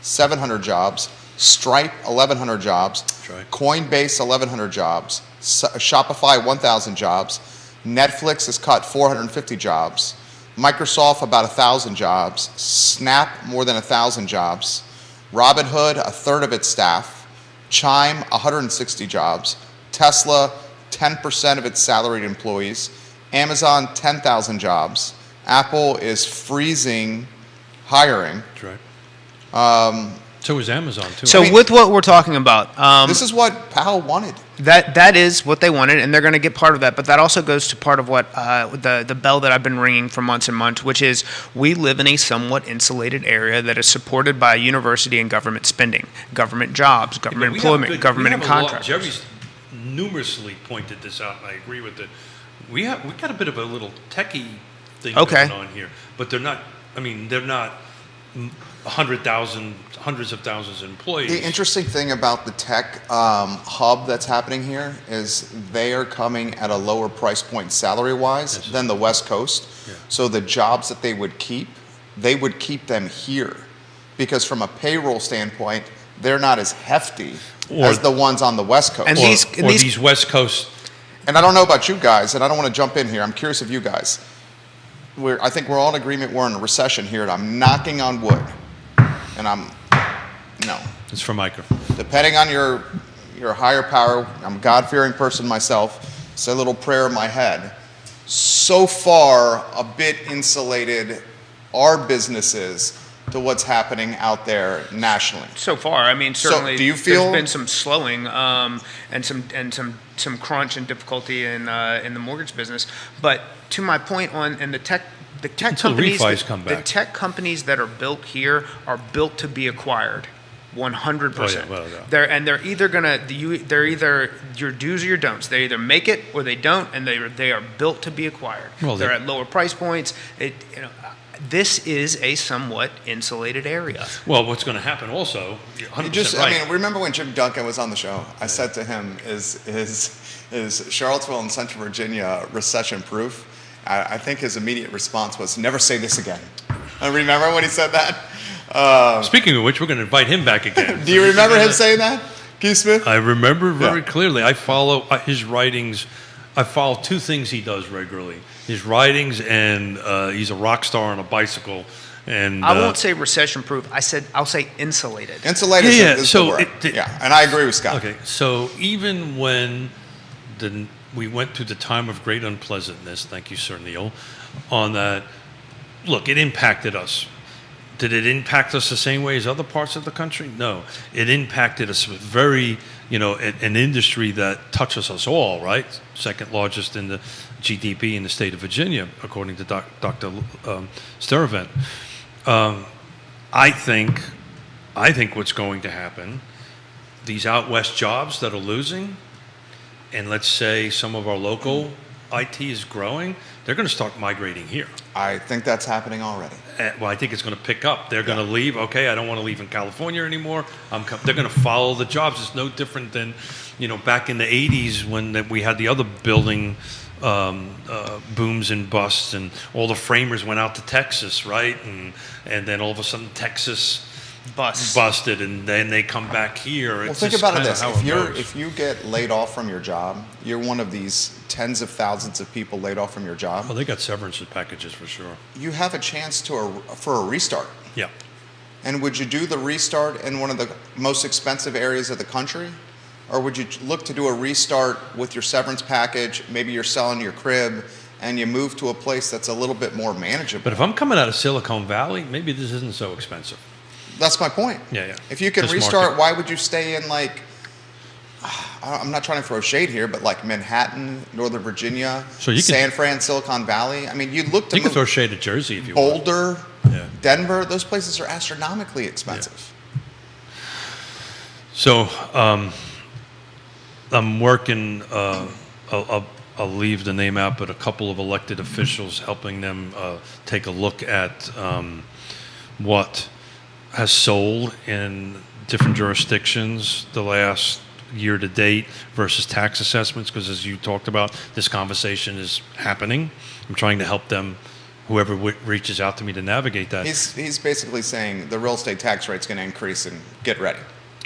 700 jobs. Stripe, 1,100 jobs. That's right. Coinbase, 1,100 jobs. Shopify, 1,000 jobs. Netflix has cut 450 jobs. Microsoft, about 1,000 jobs. Snap, more than 1,000 jobs. Robinhood, a third of its staff. Chime, 160 jobs. Tesla, 10% of its salaried employees. Amazon, 10,000 jobs. Apple is freezing hiring. That's right. So is Amazon too. So with what we're talking about, This is what Powell wanted. that is what they wanted, and they're going to get part of that. But that also goes to part of what the bell that I've been ringing for months and months, which is we live in a somewhat insulated area that is supported by university and government spending, government jobs, government employment, government contracts. Jerry's numerously pointed this out, and I agree with it. We got a bit of a little techie thing going on here, but they're not. I mean, they're not 100,000, hundreds of thousands of employees. The interesting thing about the tech hub that's happening here is they are coming at a lower price point salary-wise than the West Coast. Yeah. So the jobs that they would keep them here. Because from a payroll standpoint, they're not as hefty as the ones on the West Coast. And these West Coast. And I don't know about you guys, and I don't want to jump in here. I'm curious of you guys. I think we're all in agreement we're in a recession here, and I'm knocking on wood. And It's for Micah. depending on your higher power, I'm a God-fearing person myself, say a little prayer in my head. So far, a bit insulated our businesses to what's happening out there nationally. So far, I mean, certainly do you feel- there's been some slowing and some crunch and difficulty in the mortgage business. But to my point on the tech Until companies, refis come the back. tech companies that are built here are built to be acquired. 100%. Oh, yeah, well, yeah. They're either your do's or your don'ts. They either make it or they don't, and they are built to be acquired. Well, they're at lower price points. This is a somewhat insulated area. Well, what's going to happen also? 100% right. I mean, remember when Jim Duncan was on the show? I said to him, "Is Charlottesville and Central Virginia recession-proof?" I think his immediate response was, "Never say this again." Remember when he said that? Speaking of which, we're going to invite him back again. Do you remember him saying that, Keith Smith? I remember very clearly. I follow his writings. I follow two things he does regularly: his writings, and he's a rock star on a bicycle. And I won't say recession-proof. I'll say insulated. Insulated is the word. Yeah, and I agree with Scott. Okay, so even when we went through the time of great unpleasantness, thank you, Sir Neil, on that, look, it impacted us. Did it impact us the same way as other parts of the country? No. It impacted us very, an industry that touches us all, right? Second largest in the GDP in the state of Virginia, according to Dr. Steravent. I think what's going to happen, these out west jobs that are losing, and let's say some of our local IT is growing, they're going to start migrating here. I think that's happening already. Well, I think it's going to pick up. They're going to leave. Okay, I don't want to leave in California anymore. They're going to follow the jobs. It's no different than, back in the 80s when we had the other building booms and busts, and all the framers went out to Texas, right? And then all of a sudden Texas busted, and then they come back here. Well, think about it this: if you get laid off from your job, you're one of these tens of thousands of people laid off from your job. Well, they got severance packages for sure. You have a chance for a restart. Yeah. And would you do the restart in one of the most expensive areas of the country? Or would you look to do a restart with your severance package, maybe you're selling your crib, and you move to a place that's a little bit more manageable? But if I'm coming out of Silicon Valley, maybe this isn't so expensive. That's my point. Yeah. If you can restart, why would you stay in, I'm not trying to throw shade here, but like Manhattan, Northern Virginia, San Fran, Silicon Valley? I mean, you'd look to You can throw shade at Jersey if you want. Boulder, Denver, those places are astronomically expensive. Yeah. So, I'm working, I'll leave the name out, but a couple of elected officials helping them take a look at what has sold in different jurisdictions the last year to date versus tax assessments, because as you talked about, this conversation is happening. I'm trying to help them, whoever reaches out to me, to navigate that. He's basically saying the real estate tax rate's going to increase and get ready.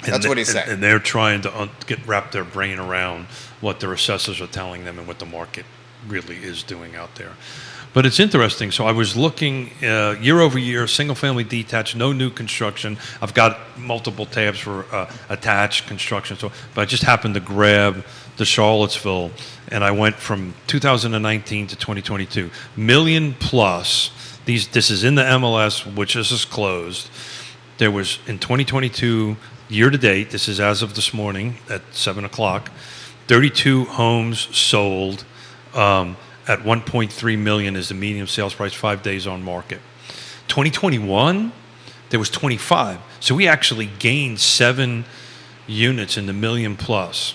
That's what he's saying. And they're trying to wrap their brain around what their assessors are telling them and what the market really is doing out there. But it's interesting. So I was looking year over year, single family detached, no new construction. I've got multiple tabs for attached construction. But I just happened to grab the Charlottesville, and I went from 2019 to 2022, million plus. This is in the MLS, which is just closed. There was in 2022 year to date. This is as of this morning at 7 o'clock. 32 homes sold. At 1.3 million is the median sales price, 5 days on market. 2021, there was 25. So we actually gained 7 units in the million plus.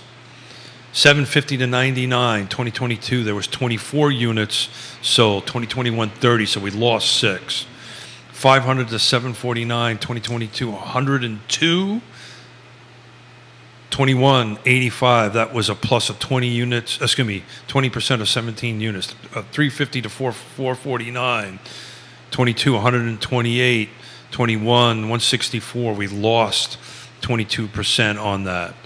750 to 99, 2022, there was 24 units sold. 2021, 30, so we lost 6. 500 to 749, 2022, 102. 21, 85, that was a plus of 20 units, 20% of 17 units. 350 to 449, 22, 128, 21, 164, we lost 22% on that.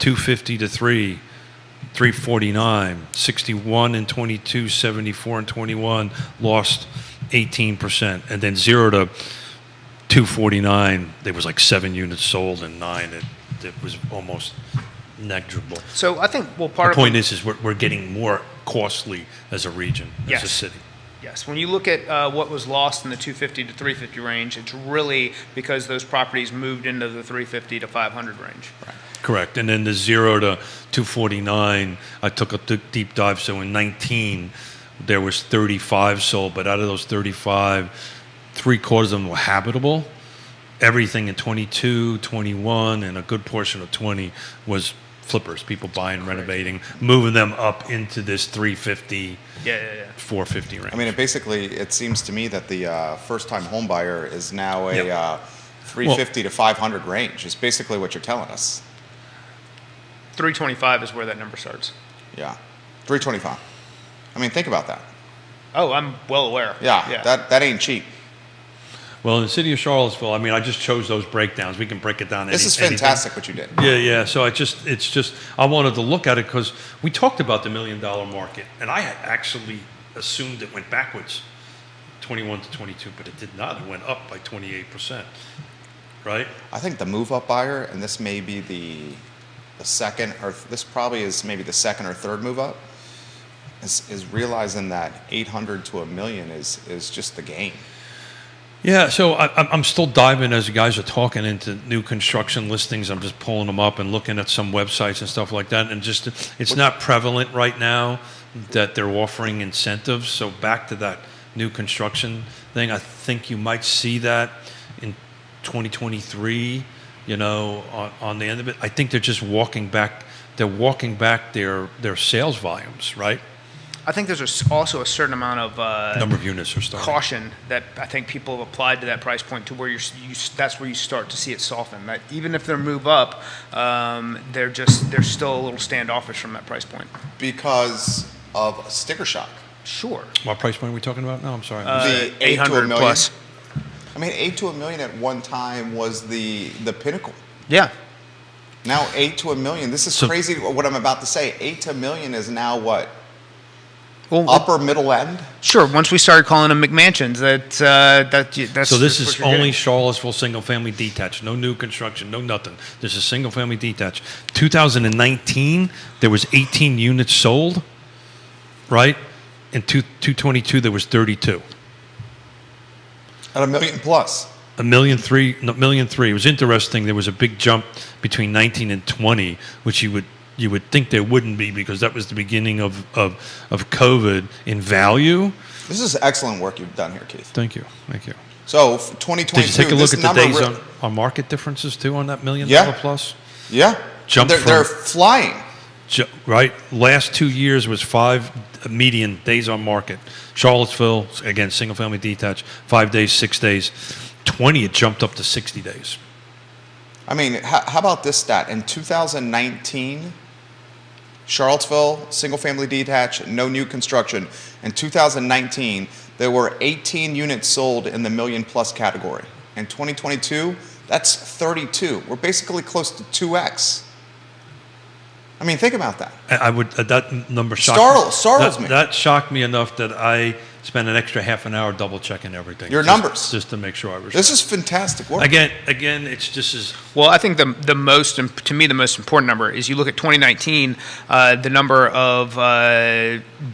250 to 349, 61 and 22, 74 and 21, lost 18%. And then 0 to 249, there was like 7 units sold and 9 it was almost negligible. So I think, the point is we're getting more costly as a region, as a city. Yes. When you look at what was lost in the 250 to 350 range, it's really because those properties moved into the 350 to 500 range. Right. Correct. And then the 0 to 249, I took a deep dive. So in 19, there was 35 sold, but out of those 35, 3/4 of them were habitable. Everything in 22, 21, and a good portion of 20 was flippers, people buying, renovating, moving them up into this 350, 450 range. I mean, it seems to me that the first-time home buyer is now a 350 to 500 range, is basically what you're telling us. 325 is where that number starts. Yeah, 325. I mean, think about that. Oh, I'm well aware. Yeah. That ain't cheap. Well, in the city of Charlottesville, I mean, I just chose those breakdowns. We can break it down. This is fantastic what you did. Yeah. So I wanted to look at it because we talked about the $1 million market, and I had actually assumed it went backwards, 21 to 22, but it did not. It went up by 28%, right? I think the move-up buyer, and this may be the second, or this probably is maybe the second or third move-up, is realizing that 800 to $1 million is just the game. Yeah, so I'm still diving as you guys are talking into new construction listings. I'm just pulling them up and looking at some websites and stuff like that. And just it's not prevalent right now that they're offering incentives. So back to that new construction thing, I think you might see that in 2023. On the end of it, I think they're just walking back. They're walking back their sales volumes, right? I think there's also a certain amount of Number of units are starting. caution that I think people have applied to that price point to where that's where you start to see it soften. That even if they move up, they're still a little standoffish from that price point. Because of sticker shock. Sure. What price point are we talking about? No, I'm sorry. The 8 to a 800 million. plus. I mean, 8 to a million at one time was the pinnacle. Yeah. Now 8 to a million. This is crazy what I'm about to say. 8 to a million is now what? Well, Upper middle end? sure. Once we started calling them McMansions, that's So this that's is what you're only getting. Charlottesville single-family detached, no new construction, no nothing. This is single-family detached. 2019, there was 18 units sold, right? In 222, there was 32. At a million plus. $1.3 million, no, $1.3 million. It was interesting. There was a big jump between 19 and 20, which you would think there wouldn't be because that was the beginning of COVID in value. This is excellent work you've done here, Keith. Thank you. So for 2022, Did you take a look this at the number days re- on market differences too on that $1 million Yeah. plus? Yeah. Jump They're from- flying. Right? Last 2 years was 5 median days on market. Charlottesville, again, single family detached, 5 days, 6 days. 20, it jumped up to 60 days. I mean, how about this stat? In 2019, Charlottesville, single family detached, no new construction. In 2019, there were 18 units sold in the million plus category. In 2022, that's 32. We're basically close to 2x. I mean, think about that. I would that number shocked Startles me. That shocked me enough that I spent an extra half an hour double checking everything. Your numbers. just to make sure I was. This is fantastic work. Again, it's just as Well, I think the most important number is you look at 2019, the number of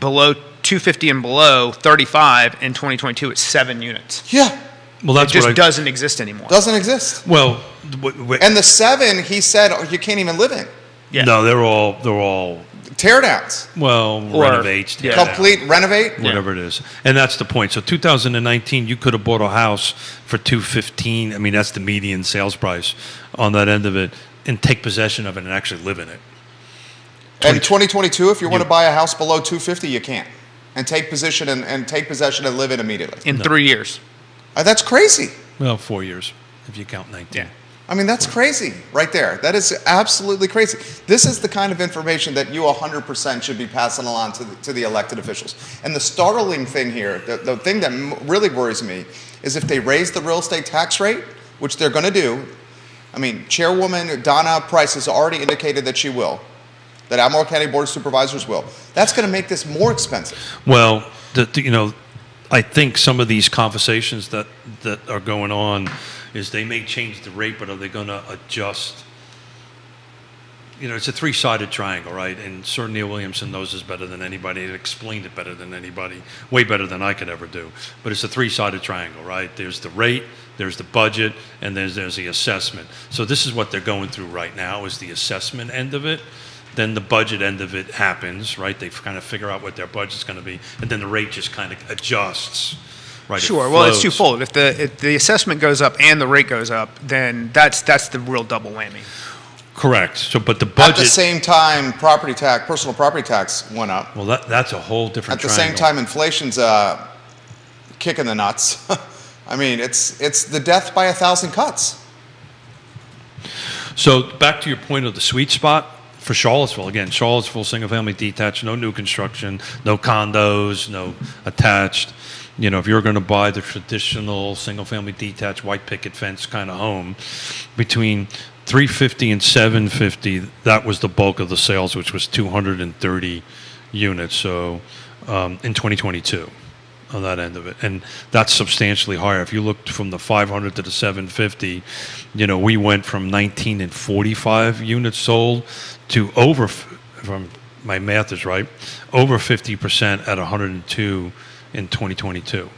below 250 and below 35 in 2022 is 7 units. Yeah, well. It That's just what I. doesn't exist anymore. doesn't exist. Well, And the 7, he said, you can't even live in. Yeah. no, they're all Teardowns. well Or- renovates. yeah. Complete renovate. Whatever it is, and that's the point. So 2019, you could have bought a house for 215. I mean, that's the median sales price on that end of it, and take possession of it and actually live in it. And 2022, if you want to buy a house below 250, you can't. And take possession and live in immediately. In 3 years. That's crazy. Well, 4 years if you count 19. Yeah. I mean, that's crazy right there. That is absolutely crazy. This is the kind of information that you 100% should be passing along to the elected officials. And the startling thing here, the thing that really worries me, is if they raise the real estate tax rate, which they're going to do. I mean, Chairwoman Donna Price has already indicated that she will, that Albemarle County Board of Supervisors will. That's going to make this more expensive. Well, I think some of these conversations that are going on is they may change the rate, but are they going to adjust? It's a three-sided triangle, right? And Sir Neil Williamson knows this better than anybody. He explained it better than anybody, way better than I could ever do. But it's a three-sided triangle, right? There's the rate, there's the budget, and there's the assessment. So this is what they're going through right now is the assessment end of it. Then the budget end of it happens, right? They kind of figure out what their budget's going to be, and then the rate just kind of adjusts, right? It Sure. Well, it's flows. twofold. If the assessment goes up and the rate goes up, then that's the real double whammy. Correct. So, but the At budget. the same time, personal property tax went up. Well, that's a whole different. At the same triangle. time, inflation's kicking the nuts. I mean, it's the death by 1,000 cuts. So back to your point of the sweet spot for Charlottesville. Again, Charlottesville, single-family detached, no new construction, no condos, no attached. If you're going to buy the traditional single-family detached white picket fence kind of home, between 350 and 750, that was the bulk of the sales, which was 230 units. So in 2022. On that end of it, and that's substantially higher. If you looked from the 500 to the 750, we went from 19 and 45 units sold to over, if my math is right, over 50% at 102 in 2022,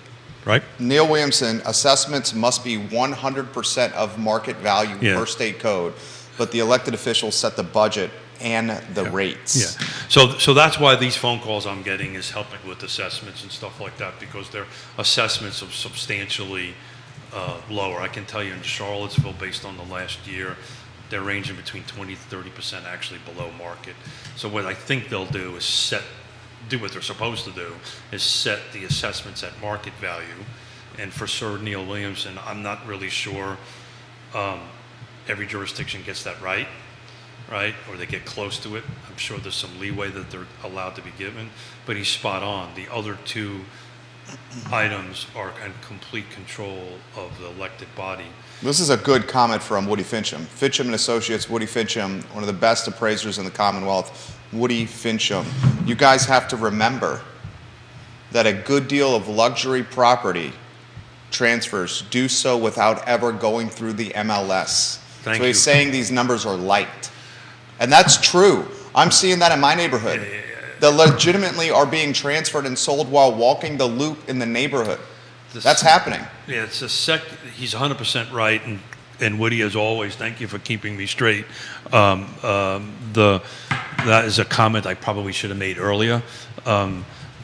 right? Neil Williamson, assessments must be 100% of market value Yeah. per state code, but the elected officials set the budget and the rates. Yeah. So that's why these phone calls I'm getting is helping with assessments and stuff like that, because their assessments are substantially lower. I can tell you in Charlottesville, based on the last year, they're ranging between 20 to 30% actually below market. So what I think they'll do is do what they're supposed to do, is set the assessments at market value. And for Sir Neil Williamson, I'm not really sure every jurisdiction gets that right, or they get close to it. I'm sure there's some leeway that they're allowed to be given, but he's spot on. The other two items are in complete control of the elected body. This is a good comment from Woody Fincham. Fincham and Associates, Woody Fincham, one of the best appraisers in the Commonwealth. Woody Fincham. You guys have to remember that a good deal of luxury property transfers do so without ever going through the MLS. Thank so you. he's saying these numbers are light. And that's true. I'm seeing that in my neighborhood. That legitimately are being transferred and sold while walking the loop in the neighborhood. That's happening. Yeah, he's 100% right, and Woody, as always, thank you for keeping me straight. That is a comment I probably should have made earlier.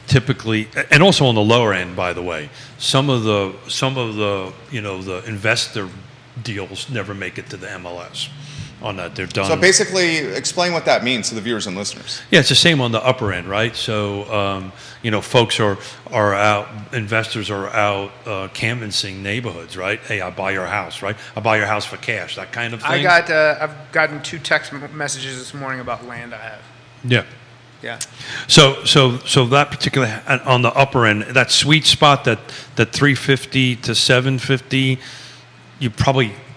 Typically, and also on the lower end, by the way, some of the the investor deals never make it to the MLS. On that, they're done. So basically, explain what that means to the viewers and listeners. Yeah, it's the same on the upper end, right? So, folks are out, investors are out canvassing neighborhoods, right? Hey, I buy your house, right? I buy your house for cash, that kind of thing. I've gotten 2 text messages this morning about land I have. Yeah. Yeah. So that particular on the upper end, that sweet spot, that 350 to 750,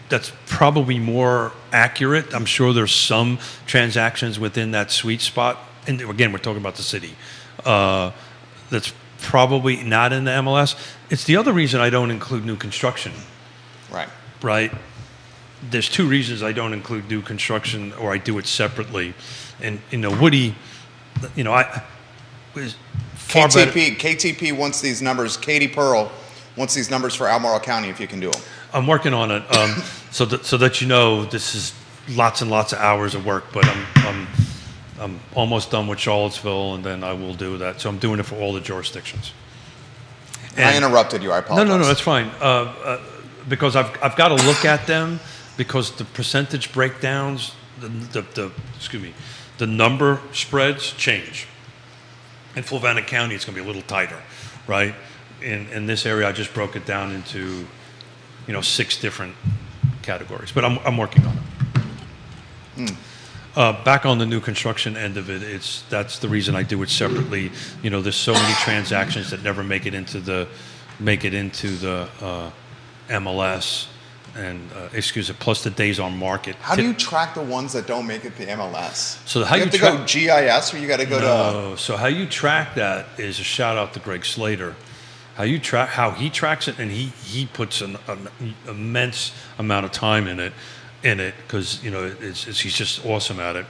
that's probably more accurate. I'm sure there's some transactions within that sweet spot. And again, we're talking about the city. That's probably not in the MLS. It's the other reason I don't include new construction. Right? There's 2 reasons I don't include new construction, or I do it separately. And, Woody, I was far better. KTP wants these numbers. Katie Pearl wants these numbers for Albemarle County if you can do them. I'm working on it, so that this is lots and lots of hours of work. But I'm almost done with Charlottesville, and then I will do that. So I'm doing it for all the jurisdictions. I interrupted you. I apologize. No, that's fine. Because I've got to look at them, because the percentage breakdowns, the number spreads change. In Fluvanna County, it's going to be a little tighter, right? In this area, I just broke it down into 6 different categories, but I'm working on it. Back on the new construction end of it, that's the reason I do it separately. There's so many transactions that never make it into the MLS, and plus the days on market. How do you track the ones that don't make it to MLS? So how you have to go GIS, or you got to go No. So how you track that is a shout out to Greg Slater. How he tracks it, and he puts an immense amount of time in it, because he's just awesome at it.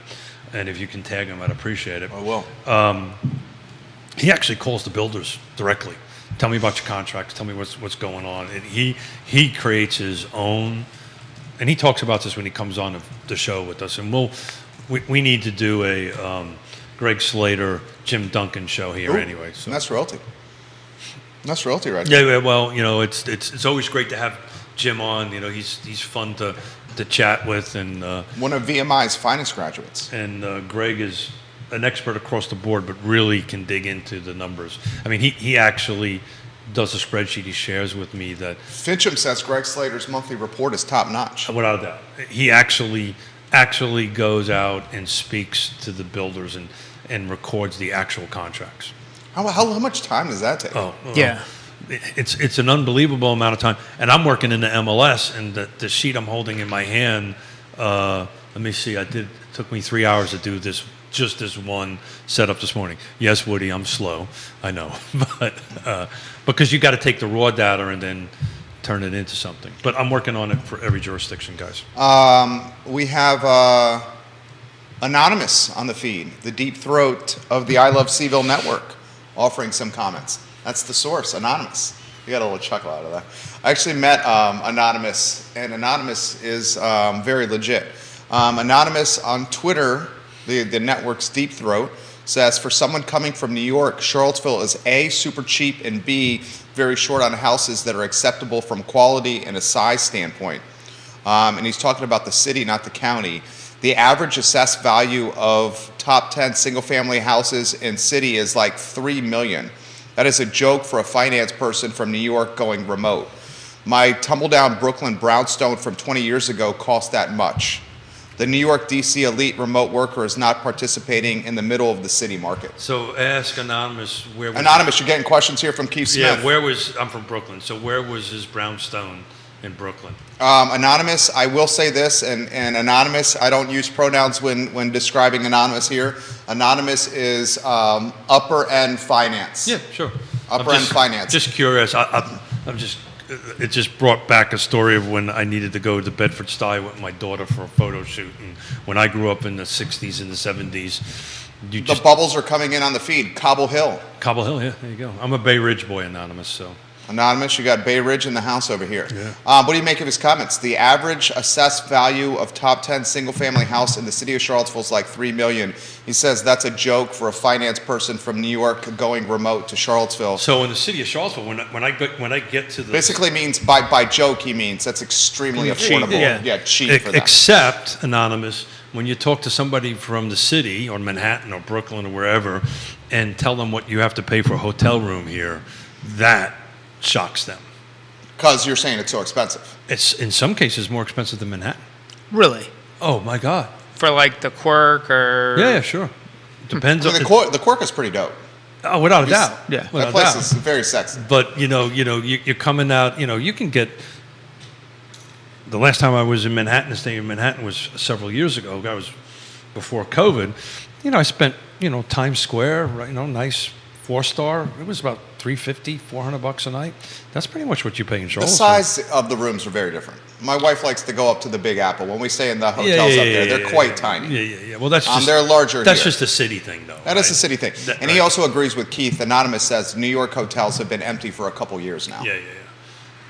And if you can tag him, I'd appreciate it. I will. He actually calls the builders directly. Tell me about your contracts. Tell me what's going on. And he creates his own, and he talks about this when he comes on the show with us. And we need to do a Greg Slater, Jim Duncan show here anyway. So that's royalty. That's royalty right there. Yeah, well, it's always great to have Jim on. He's fun to chat with, and one of VMI's finest graduates. And Greg is an expert across the board, but really can dig into the numbers. I mean, he actually does a spreadsheet he shares with me that Fincham says Greg Slater's monthly report is top notch. Without a doubt, he actually goes out and speaks to the builders and records the actual contracts. How much time does that take? Yeah. It's an unbelievable amount of time. And I'm working in the MLS, and the sheet I'm holding in my hand, let me see, it took me 3 hours to do just this one setup this morning. Yes, Woody, I'm slow, I know. But because you got to take the raw data and then turn it into something. But I'm working on it for every jurisdiction, guys. We have Anonymous on the feed, the deep throat of the I Love Seville network, offering some comments. That's the source, Anonymous. You got a little chuckle out of that. I actually met Anonymous, and Anonymous is very legit. Anonymous on Twitter, the network's Deep Throat, says for someone coming from New York, Charlottesville is A, super cheap, and B, very short on houses that are acceptable from quality and a size standpoint. And he's talking about the city, not the county. The average assessed value of top 10 single-family houses in city is like $3 million. That is a joke for a finance person from New York going remote. My tumble-down Brooklyn brownstone from 20 years ago cost that much. The New York DC elite remote worker is not participating in the middle of the city market. So ask Anonymous where was Anonymous, you're getting questions here from Keith Smith. Yeah, I'm from Brooklyn, so where was his brownstone in Brooklyn? Anonymous, I will say this, and Anonymous, I don't use pronouns when describing Anonymous here. Anonymous is upper end finance. Yeah, sure. Upper end finance. Just curious. I'm just. It just brought back a story of when I needed to go to Bedford-Stuy with my daughter for a photo shoot. And when I grew up in the 60s and the 70s, the bubbles are coming in on the feed. Cobble Hill. Cobble Hill, yeah, there you go. I'm a Bay Ridge boy, Anonymous, so. Anonymous, you got Bay Ridge in the house over here. Yeah. What do you make of his comments? The average assessed value of top 10 single-family house in the city of Charlottesville is like $3 million. He says that's a joke for a finance person from New York going remote to Charlottesville. So in the city of Charlottesville, when I get to the basically means by joke he means that's extremely affordable. Cheap for them. Except Anonymous, when you talk to somebody from the city or Manhattan or Brooklyn or wherever, and tell them what you have to pay for a hotel room here, that shocks them. Because you're saying it's so expensive. It's in some cases more expensive than Manhattan. Really? Oh my God. For like the Quirk or? Yeah, sure. Depends I mean, the Quirk is pretty dope. Oh, without a doubt. Yeah. That place is very sexy. But you're coming out. You can get. The last time I was in Manhattan, staying in Manhattan was several years ago. That was before COVID. I spent Times Square, right? Nice 4-star. It was about $350, $400 a night. That's pretty much what you pay in Charlotte. The size of the rooms are very different. My wife likes to go up to the Big Apple. When we stay in the hotels up there, they're quite tiny. Yeah. Well, that's just they're larger. That's here. just a city thing, though. That is a city thing. And he also agrees with Keith. Anonymous says New York hotels have been empty for a couple years now. Yeah.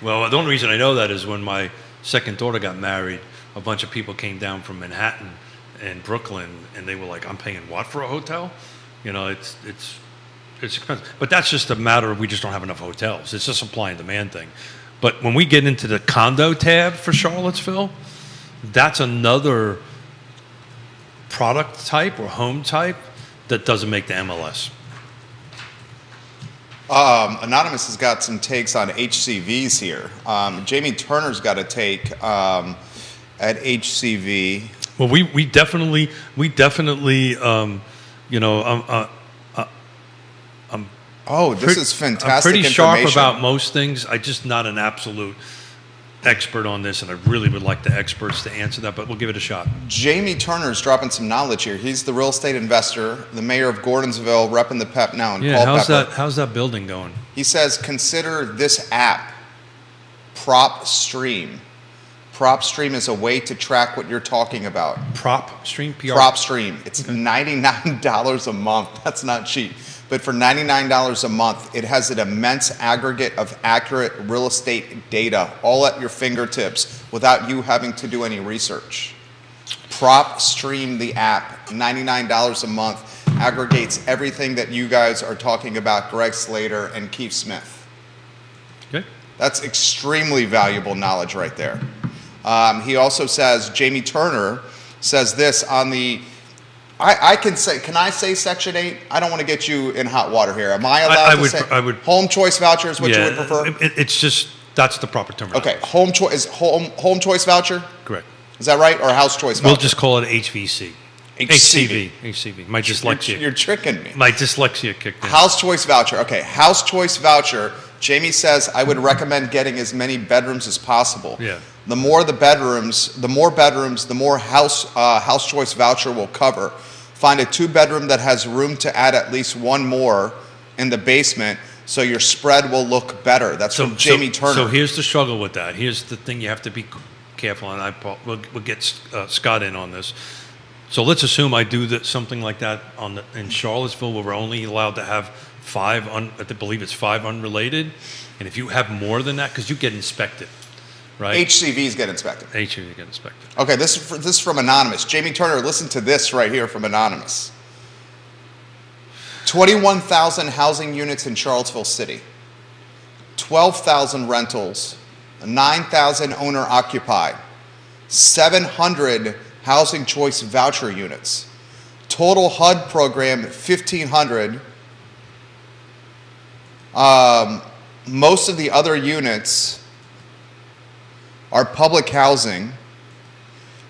Well, the only reason I know that is when my second daughter got married, a bunch of people came down from Manhattan and Brooklyn, and they were like, "I'm paying what for a hotel?" It's expensive. But that's just a matter of we just don't have enough hotels. It's a supply and demand thing. But when we get into the condo tab for Charlottesville, that's another product type or home type that doesn't make the MLS. Anonymous has got some takes on HCVs here. Jamie Turner's got a take at HCV. Well, we definitely this is fantastic. I'm pretty sharp information. about most things. I'm just not an absolute expert on this, and I really would like the experts to answer that, but we'll give it a shot. Jamie Turner's dropping some knowledge here. He's the real estate investor, the mayor of Gordonsville, repping the PEP now. And Yeah, Culpeper. how's that building going? He says, consider this app, PropStream. PropStream is a way to track what you're talking about. PropStream? PropStream. It's $99 a month. That's not cheap. But for $99 a month, it has an immense aggregate of accurate real estate data all at your fingertips without you having to do any research. PropStream, the app, $99 a month, aggregates everything that you guys are talking about, Greg Slater and Keith Smith. Okay. That's extremely valuable knowledge right there. He also says, Jamie Turner says this on the, can I say Section 8? I don't want to get you in hot water here. Am I allowed to say? I would. Home choice voucher is what you would prefer? It's just, that's the proper terminology. Okay, home choice voucher? Correct. Is that right? Or house choice voucher? We'll just call it HVC. HCV. HCV. My dyslexia. You're tricking me. My dyslexia kicked in. House choice voucher. Okay, house choice voucher. Jamie says, I would recommend getting as many bedrooms as possible. Yeah. The more bedrooms, the more house choice voucher will cover. Find a 2-bedroom that has room to add at least one more in the basement so your spread will look better. That's from Jamie Turner. So here's the struggle with that. Here's the thing you have to be careful, and we'll get Scott in on this. So let's assume I do something like that in Charlottesville, where we're only allowed to have I believe it's 5 unrelated. And if you have more than that, because you get inspected, right? HCVs get inspected. HCVs get inspected. Okay, this is from Anonymous. Jamie Turner, listen to this right here from Anonymous. 21,000 housing units in Charlottesville City, 12,000 rentals, 9,000 owner occupied, 700 housing choice voucher units, total HUD program 1,500. Most of the other units are public housing.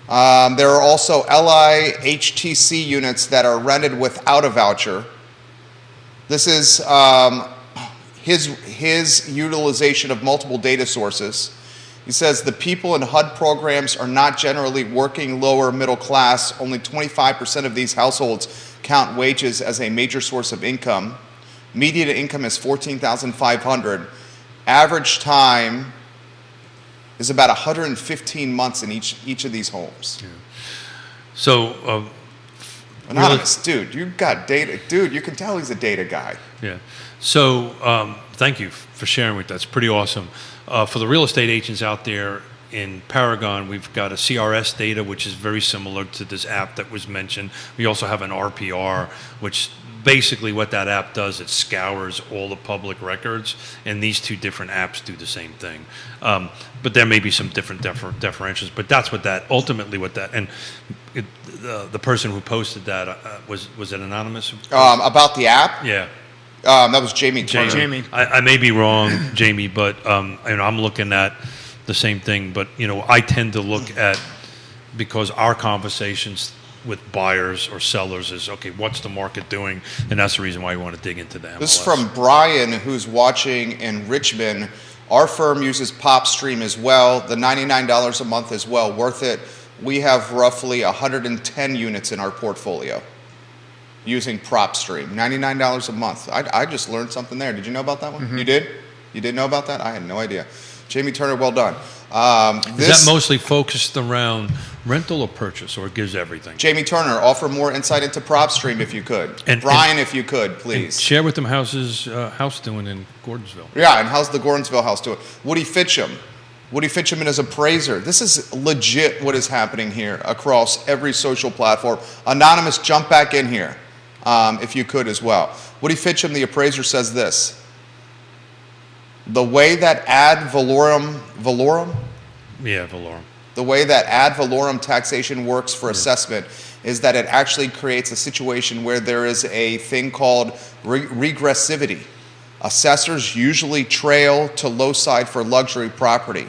There are also LIHTC units that are rented without a voucher. This is his utilization of multiple data sources. He says the people in HUD programs are not generally working lower middle class. Only 25% of these households count wages as a major source of income. Median income is $14,500. Average time is about 115 months in each of these homes. Yeah. So, Anonymous, dude, you got data. Dude, you can tell he's a data guy. yeah. So, thank you for sharing with that. It's pretty awesome. For the real estate agents out there in Paragon, we've got a CRS data, which is very similar to this app that was mentioned. We also have an RPR, which basically what that app does, it scours all the public records, and these two different apps do the same thing. But there may be some different differentials, but that's what that, ultimately what that, and the person who posted that, was it anonymous? About the app? Yeah. That was Jamie Turner. Jamie. I may be wrong, Jamie, but I'm looking at the same thing. But I tend to look at, because our conversations with buyers or sellers is, okay, what's the market doing, and that's the reason why we want to dig into the MLS. This is from Brian, who's watching in Richmond. Our firm uses PopStream as well. The $99 a month is well worth it. We have roughly 110 units in our portfolio using PropStream. $99 a month. I just learned something there. Did you know about that one? Mm-hmm. You did? You did know about that? I had no idea. Jamie Turner, well done. Is that mostly focused around rental or purchase, or it gives everything? Jamie Turner, offer more insight into PropStream if you could. And Brian, if you could, please. Share with them how's his house doing in Gordonsville. Yeah, and how's the Gordonsville house doing? Woody Fitcham and his appraiser. This is legit what is happening here across every social platform. Anonymous, jump back in here if you could as well. Woody Fitcham, the appraiser, says this. The way that ad valorem? Yeah, valorem. The way that ad valorem taxation works for assessment is that it actually creates a situation where there is a thing called regressivity. Assessors usually trail to low side for luxury property.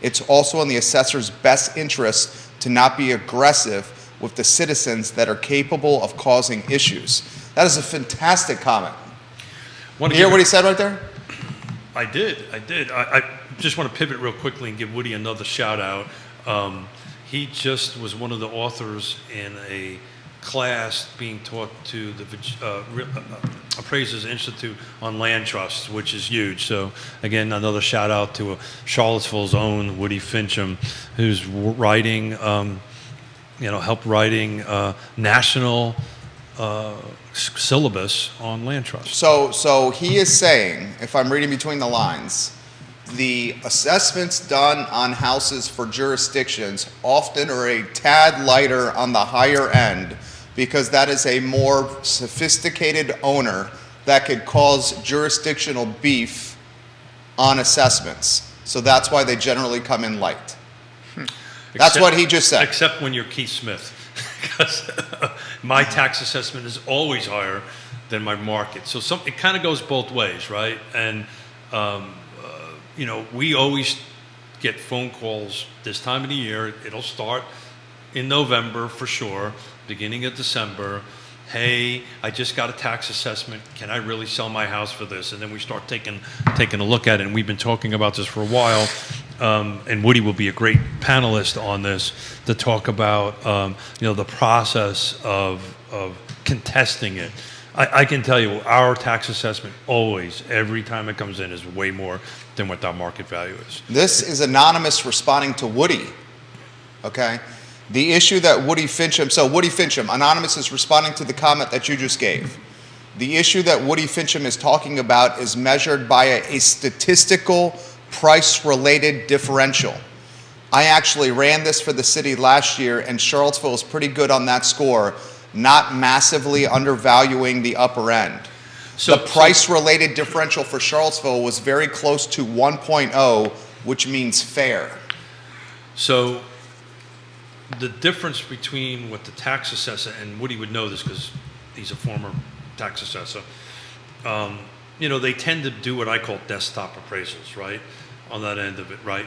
It's also in the assessor's best interest to not be aggressive with the citizens that are capable of causing issues. That is a fantastic comment. You hear what he said right there? I did. I just want to pivot real quickly and give Woody another shout out. He just was one of the authors in a class being taught to the Appraisers Institute on land trusts, which is huge. So again, another shout out to Charlottesville's own Woody Fincham, who's writing, helped writing national syllabus on land trusts. So he is saying, if I'm reading between the lines, the assessments done on houses for jurisdictions often are a tad lighter on the higher end because that is a more sophisticated owner that could cause jurisdictional beef on assessments. So that's why they generally come in light. That's what he just said. Except when you're Keith Smith. Because my tax assessment is always higher than my market. So it kind of goes both ways, right? And, we always get phone calls this time of the year. It'll start in November for sure, beginning of December. Hey, I just got a tax assessment. Can I really sell my house for this? And then we start taking a look at it. And we've been talking about this for a while. And Woody will be a great panelist on this to talk about, the process of contesting it. I can tell you our tax assessment always, every time it comes in, is way more than what our market value is. This is Anonymous responding to Woody, okay? The issue that Woody Fincham, Anonymous is responding to the comment that you just gave. The issue that Woody Fincham is talking about is measured by a statistical price-related differential. I actually ran this for the city last year, and Charlottesville is pretty good on that score, not massively undervaluing the upper end. The price-related differential for Charlottesville was very close to 1.0, which means fair. So the difference between what the tax assessor, and Woody would know this because he's a former tax assessor, they tend to do what I call desktop appraisals, right? On that end of it, right?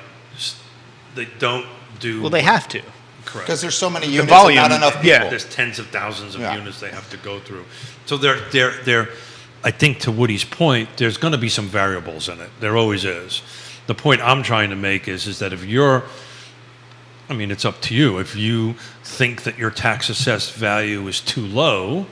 They don't do... Well, they have to. Correct. Because there's so many units volume, and not enough people. yeah. There's tens of thousands of units they have to go through. So they're I think to Woody's point, there's going to be some variables in it. There always is. The point I'm trying to make is that if you're, it's up to you. If you think that your tax assessed value is too low,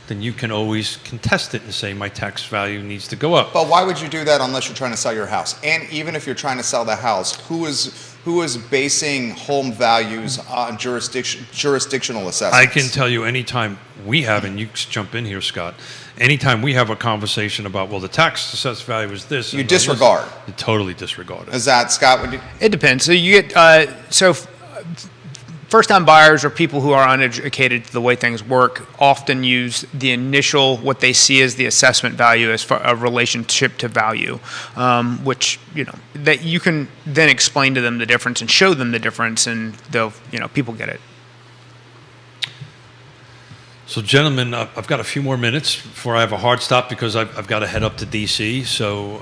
then you can always contest it and say my tax value needs to go up. But why would you do that unless you're trying to sell your house? And even if you're trying to sell the house, who is basing home values on jurisdictional assessments? I can tell you anytime we have, and you jump in here, Scott, anytime we have a conversation about, well, the tax assessed value is this. You disregard. You totally disregard it. Is that, Scott? It depends. So you get first-time buyers or people who are uneducated to the way things work often use the initial, what they see as the assessment value as far a relationship to value, which, that you can then explain to them the difference and show them the difference, and they'll, people get it. So, gentlemen, I've got a few more minutes before I have a hard stop because I've got to head up to D.C., so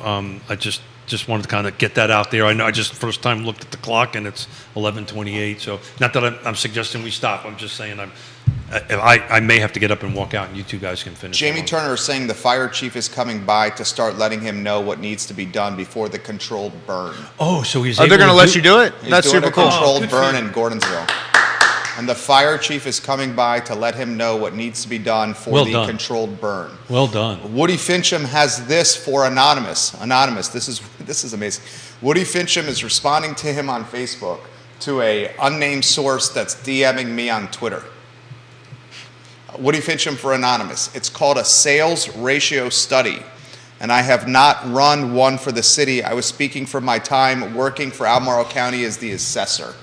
I just wanted to kind of get that out there. I know I just first time looked at the clock and it's 11:28. So not that I'm suggesting we stop. I'm just saying I may have to get up and walk out, and you two guys can finish. Jamie Turner is saying the fire chief is coming by to start letting him know what needs to be done before the controlled burn. Oh, so he's. They're going to let you do it? He's That's doing super a cool. controlled burn in Gordonsville. And the fire chief is coming by to let him know what needs to be done for the controlled burn. Well done. Woody Fincham has this for Anonymous. Anonymous, this is amazing. Woody Fincham is responding to him on Facebook to a unnamed source that's DMing me on Twitter. Woody Fincham for Anonymous. It's called a sales ratio study. And I have not run one for the city. I was speaking from my time working for Albemarle County as the assessor.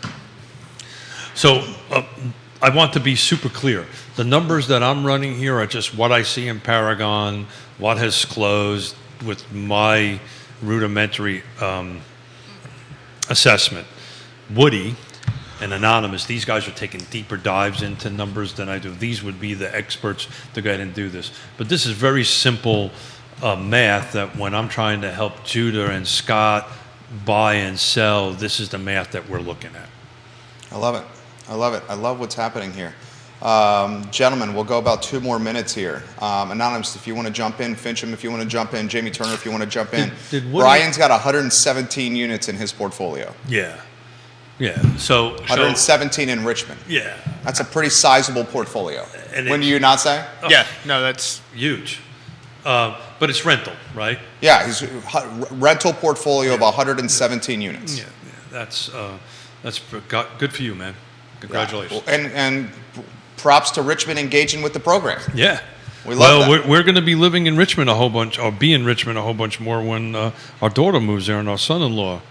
So I want to be super clear. The numbers that I'm running here are just what I see in Paragon, what has closed with my rudimentary assessment. Woody and Anonymous, these guys are taking deeper dives into numbers than I do. These would be the experts to go ahead and do this. But this is very simple math that when I'm trying to help Judah and Scott buy and sell, this is the math that we're looking at. I love it. I love it. I love what's happening here. Gentlemen, we'll go about 2 more minutes here. Anonymous, if you want to jump in. Fincham, if you want to jump in. Jamie Turner, if you want to jump in. Brian's got 117 units in his portfolio. Yeah. So 117 in Richmond. Yeah. That's a pretty sizable portfolio. Wouldn't you not say? Oh, yeah. No, that's huge. But it's rental, right? Yeah, his rental portfolio of 117 units. Yeah. That's good for you, man. Congratulations. Yeah. And props to Richmond engaging with the program. Yeah. We love that. We're going to be living in Richmond a whole bunch, or be in Richmond a whole bunch more when our daughter moves there and our son-in-law.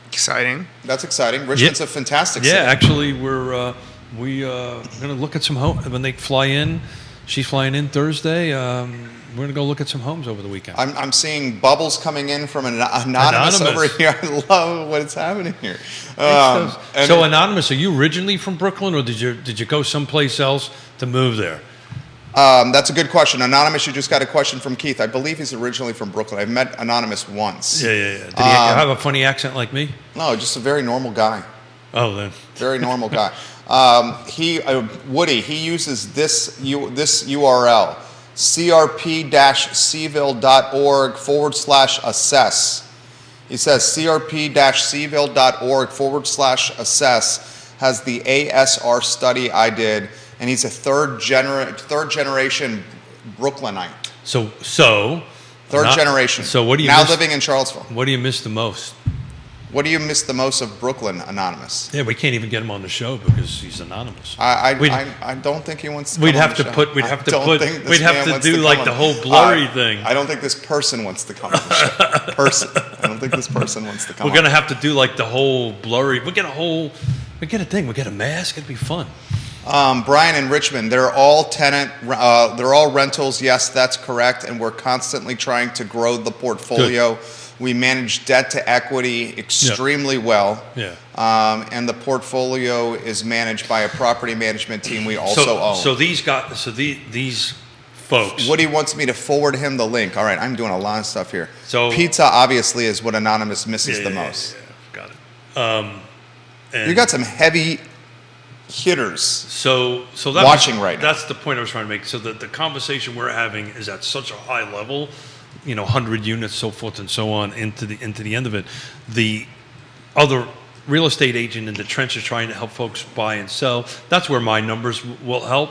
exciting. That's exciting. Richmond's a fantastic city. Yeah, actually, we're going to look at some homes when they fly in. She's flying in Thursday. We're going to go look at some homes over the weekend. I'm seeing bubbles coming in from Anonymous over here. I love what's happening here. So Anonymous, are you originally from Brooklyn, or did you go someplace else to move there? That's a good question. Anonymous, you just got a question from Keith. I believe he's originally from Brooklyn. I've met Anonymous once. Yeah. Did he have a funny accent like me? No, just a very normal guy. Oh, then. Very normal guy. Woody, he uses this URL, crp-cville.org/assess. He says crp-cville.org/assess has the ASR study I did, and he's a third generation Brooklynite. So third generation. So what do you now living in Charlottesville? What do you miss the most? What do you miss the most of Brooklyn Anonymous? Yeah, we can't even get him on the show because he's anonymous. I don't think he wants to. We'd come have on to the show. put. We'd I have to don't put. think this We'd have man to wants do come like on- the whole blurry thing. I don't think this person wants to come on the show. Person. I don't think this person wants to come. We're gonna have to do like the whole blurry. We get a whole. We get a thing. We get a mask. It'd be fun. Brian in Richmond, they're all they're all rentals. Yes, that's correct. And we're constantly trying to grow the portfolio. We manage debt to equity extremely well. Yeah. And the portfolio is managed by a property management team we also own. So these folks. Woody wants me to forward him the link. All right, I'm doing a lot of stuff here. So- pizza obviously is what Anonymous misses the most. Yeah, got it. And You got some heavy hitters. So that watching was, right now. That's the point I was trying to make. So the conversation we're having is at such a high level, 100 units, so forth and so on, into the end of it. The other real estate agent in the trenches trying to help folks buy and sell. That's where my numbers will help.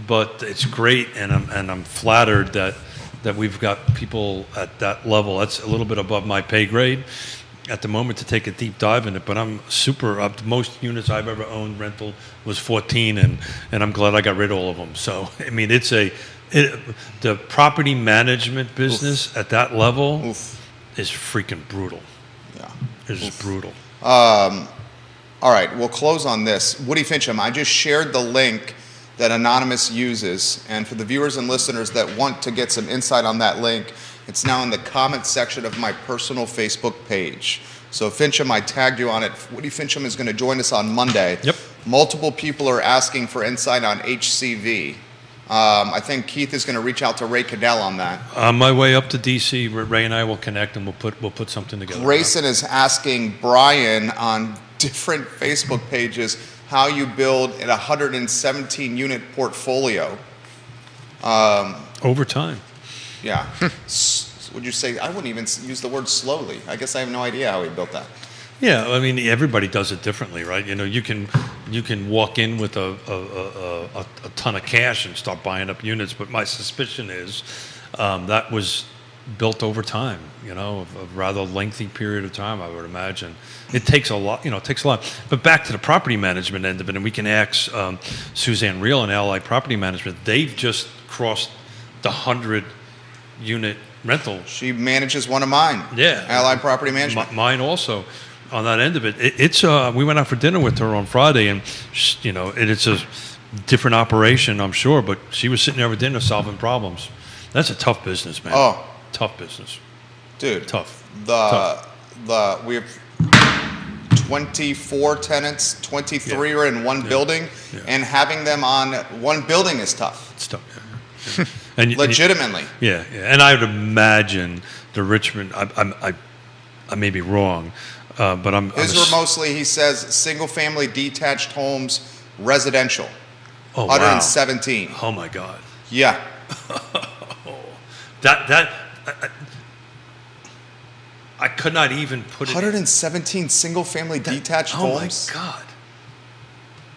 But it's great, and I'm flattered that we've got people at that level. That's a little bit above my pay grade at the moment to take a deep dive in it, but I'm super up. The most units I've ever owned rental was 14, and I'm glad I got rid of all of them. So, I mean, the property management business at that level is freaking brutal. Yeah. It's just brutal. All right, we'll close on this. Woody Fincham, I just shared the link that Anonymous uses, and for the viewers and listeners that want to get some insight on that link, it's now in the comment section of my personal Facebook page. So Fincham, I tagged you on it. Woody Fincham is going to join us on Monday. Yep. Multiple people are asking for insight on HCV. I think Keith is going to reach out to Ray Cadell on that. On my way up to DC, Ray and I will connect, and we'll put something together. Grayson is asking Brian on different Facebook pages how you build a 117 unit portfolio. Over time. Yeah. Would you say, I wouldn't even use the word slowly. I guess I have no idea how he built that. Yeah, I mean, everybody does it differently, right? You can walk in with a ton of cash and start buying up units, but my suspicion is that was built over time, a rather lengthy period of time, I would imagine. It takes a lot, it takes a lot. But back to the property management end of it, and we can ask Suzanne Reel and Ally Property Management. They've just crossed the 100-unit rental. She manages one of mine. Yeah. Allied Property Management. Mine also. On that end of it, it's we went out for dinner with her on Friday, and it's a different operation, I'm sure, but she was sitting there with dinner solving problems. That's a tough business, man. Oh. Tough business. Dude. Tough. We have 24 tenants, 23 are in one building, and having them on one building is tough. It's tough. Yeah. And legitimately. Yeah, and I would imagine the Richmond. I may be wrong, but I'm. His were mostly, he says, single-family detached homes, residential. Oh, 117. Wow. Oh my God. Yeah. I could not even put it. 117 single-family detached homes. Oh my God.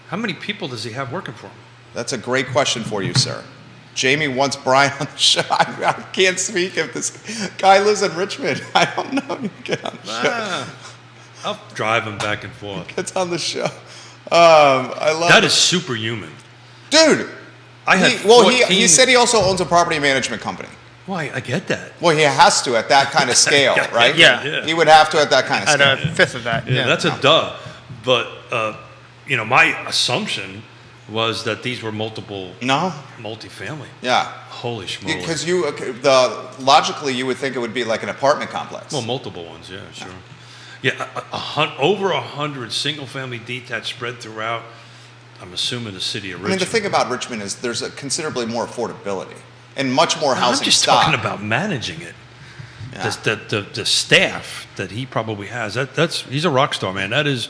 How many people does he have working for him? That's a great question for you, sir. Jamie wants Brian on the show. I can't speak if this guy lives in Richmond. I don't know. You get on the show. I'll drive him back and forth. Gets on the show. I love that. Is superhuman, dude. He said he also owns a property management company. Well, I get that. Well, he has to at that kind of scale, right? Yeah. He would have to at that kind of scale. At a fifth of that. Yeah, that's a duh. But my assumption was that these were multifamily. Yeah. Holy schmoly. Because logically you would think it would be like an apartment complex. Well, multiple ones, yeah, sure. Yeah, over 100 single-family detached spread throughout. I'm assuming the city of Richmond. I mean, the thing about Richmond is there's considerably more affordability and much more housing. I'm just stock. talking about managing it. Yeah. The staff that he probably has. He's a rock star, man. That is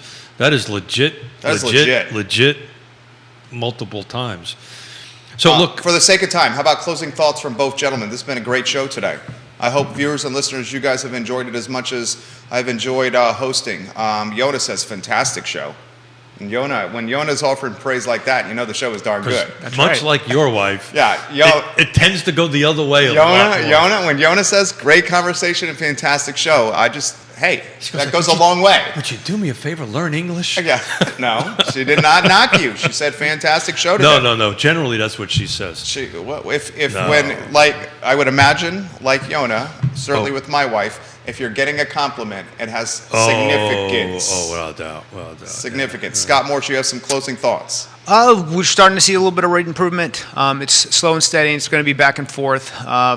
legit. That's legit. Multiple times. So look, for the sake of time, how about closing thoughts from both gentlemen? This has been a great show today. I hope viewers and listeners, you guys have enjoyed it as much as I've enjoyed hosting. Yona says, fantastic show. And when Yona's offering praise like that, the show is darn good. That's much like your wife. Yeah. It tends to go the other way. Yona, when Yona says great conversation and fantastic show, I just hey, that goes a long way. Would you do me a favor? Learn English? Yeah, no, she did not knock you. She said, fantastic show today. No. Generally, that's what she says. If No. when, like, I would imagine, like Yona, certainly Oh. with my wife, if you're getting a compliment, it has significance. Oh, without doubt. Without doubt. Significance. Scott Morse, you have some closing thoughts. We're starting to see a little bit of rate improvement. It's slow and steady, and it's going to be back and forth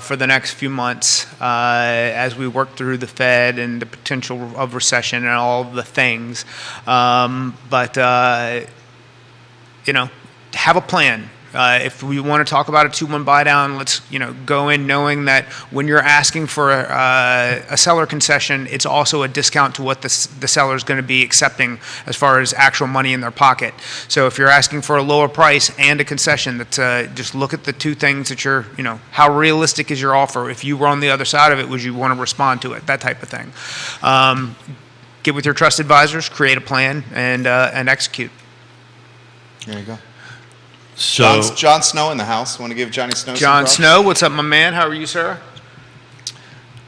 for the next few months as we work through the Fed and the potential of recession and all of the things. Have a plan. If we want to talk about a 2-1 buy down, let's go in knowing that when you're asking for a seller concession, it's also a discount to what the seller is going to be accepting as far as actual money in their pocket. So if you're asking for a lower price and a concession, that just look at the two things that you're, how realistic is your offer? If you were on the other side of it, would you want to respond to it? That type of thing. Get with your trust advisors, create a plan, and execute. There you go. So, Jon Snow in the house. Want to give Johnny Snow some Jon props? Snow, what's up, my man? How are you, sir?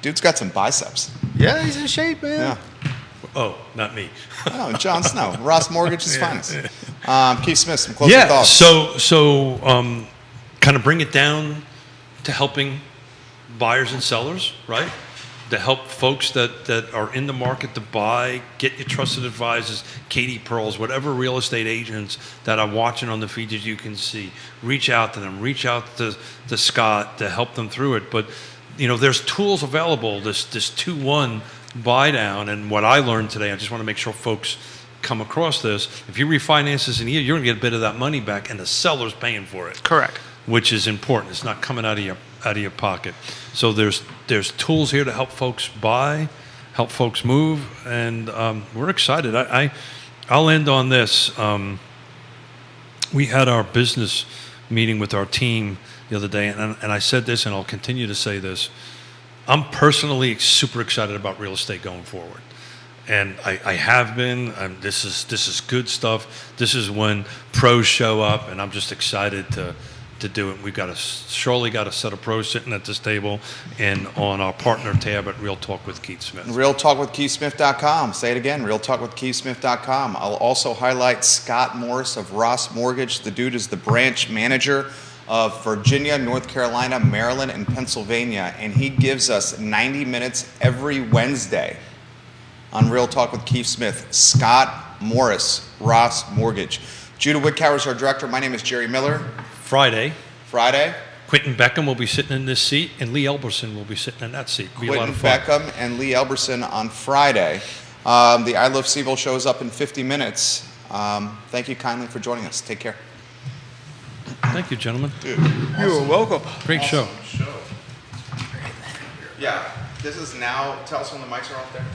Dude's got some biceps. Yeah, he's in shape, man. Yeah. not me. Oh, Jon Snow. Ross Mortgage's finest. Keith Smith, some closing thoughts. So kind of bring it down to helping buyers and sellers, right? To help folks that are in the market to buy, get your trusted advisors, Katie Pearls, whatever real estate agents that are watching on the feed that you can see. Reach out to them. Reach out to Scott to help them through it. But, there's tools available, this 2-1 buy down. And what I learned today, I just want to make sure folks come across this. If you refinance this in a year, you're going to get a bit of that money back, and the seller's paying for it. Correct. Which is important. It's not coming out of your pocket. So there's tools here to help folks buy, help folks move, and we're excited. I'll end on this. We had our business meeting with our team the other day, and I said this, and I'll continue to say this. I'm personally super excited about real estate going forward. And I have been. This is good stuff. This is when pros show up, and I'm just excited to do it. We've surely got a set of pros sitting at this table and on our partner tab at Real Talk with Keith Smith. RealTalkWithKeithSmith.com. Say it again, RealTalkWithKeithSmith.com. I'll also highlight Scott Morse of Ross Mortgage. The dude is the branch manager of Virginia, North Carolina, Maryland, and Pennsylvania, and he gives us 90 minutes every Wednesday on Real Talk with Keith Smith. Scott Morris, Ross Mortgage. Judah Wickhauer is our director. My name is Jerry Miller. Friday, Quentin Quentin Beckham will be sitting in this seat, and Lee Elberson will be sitting in that seat. Be a lot of fun. Beckham and Lee Elberson on Friday. The I Love Seville show is up in 50 minutes. Thank you kindly for joining us. Take care. Thank you, gentlemen. Dude, You're welcome. Great show. Yeah, this is now. Tell us when the mics are off there.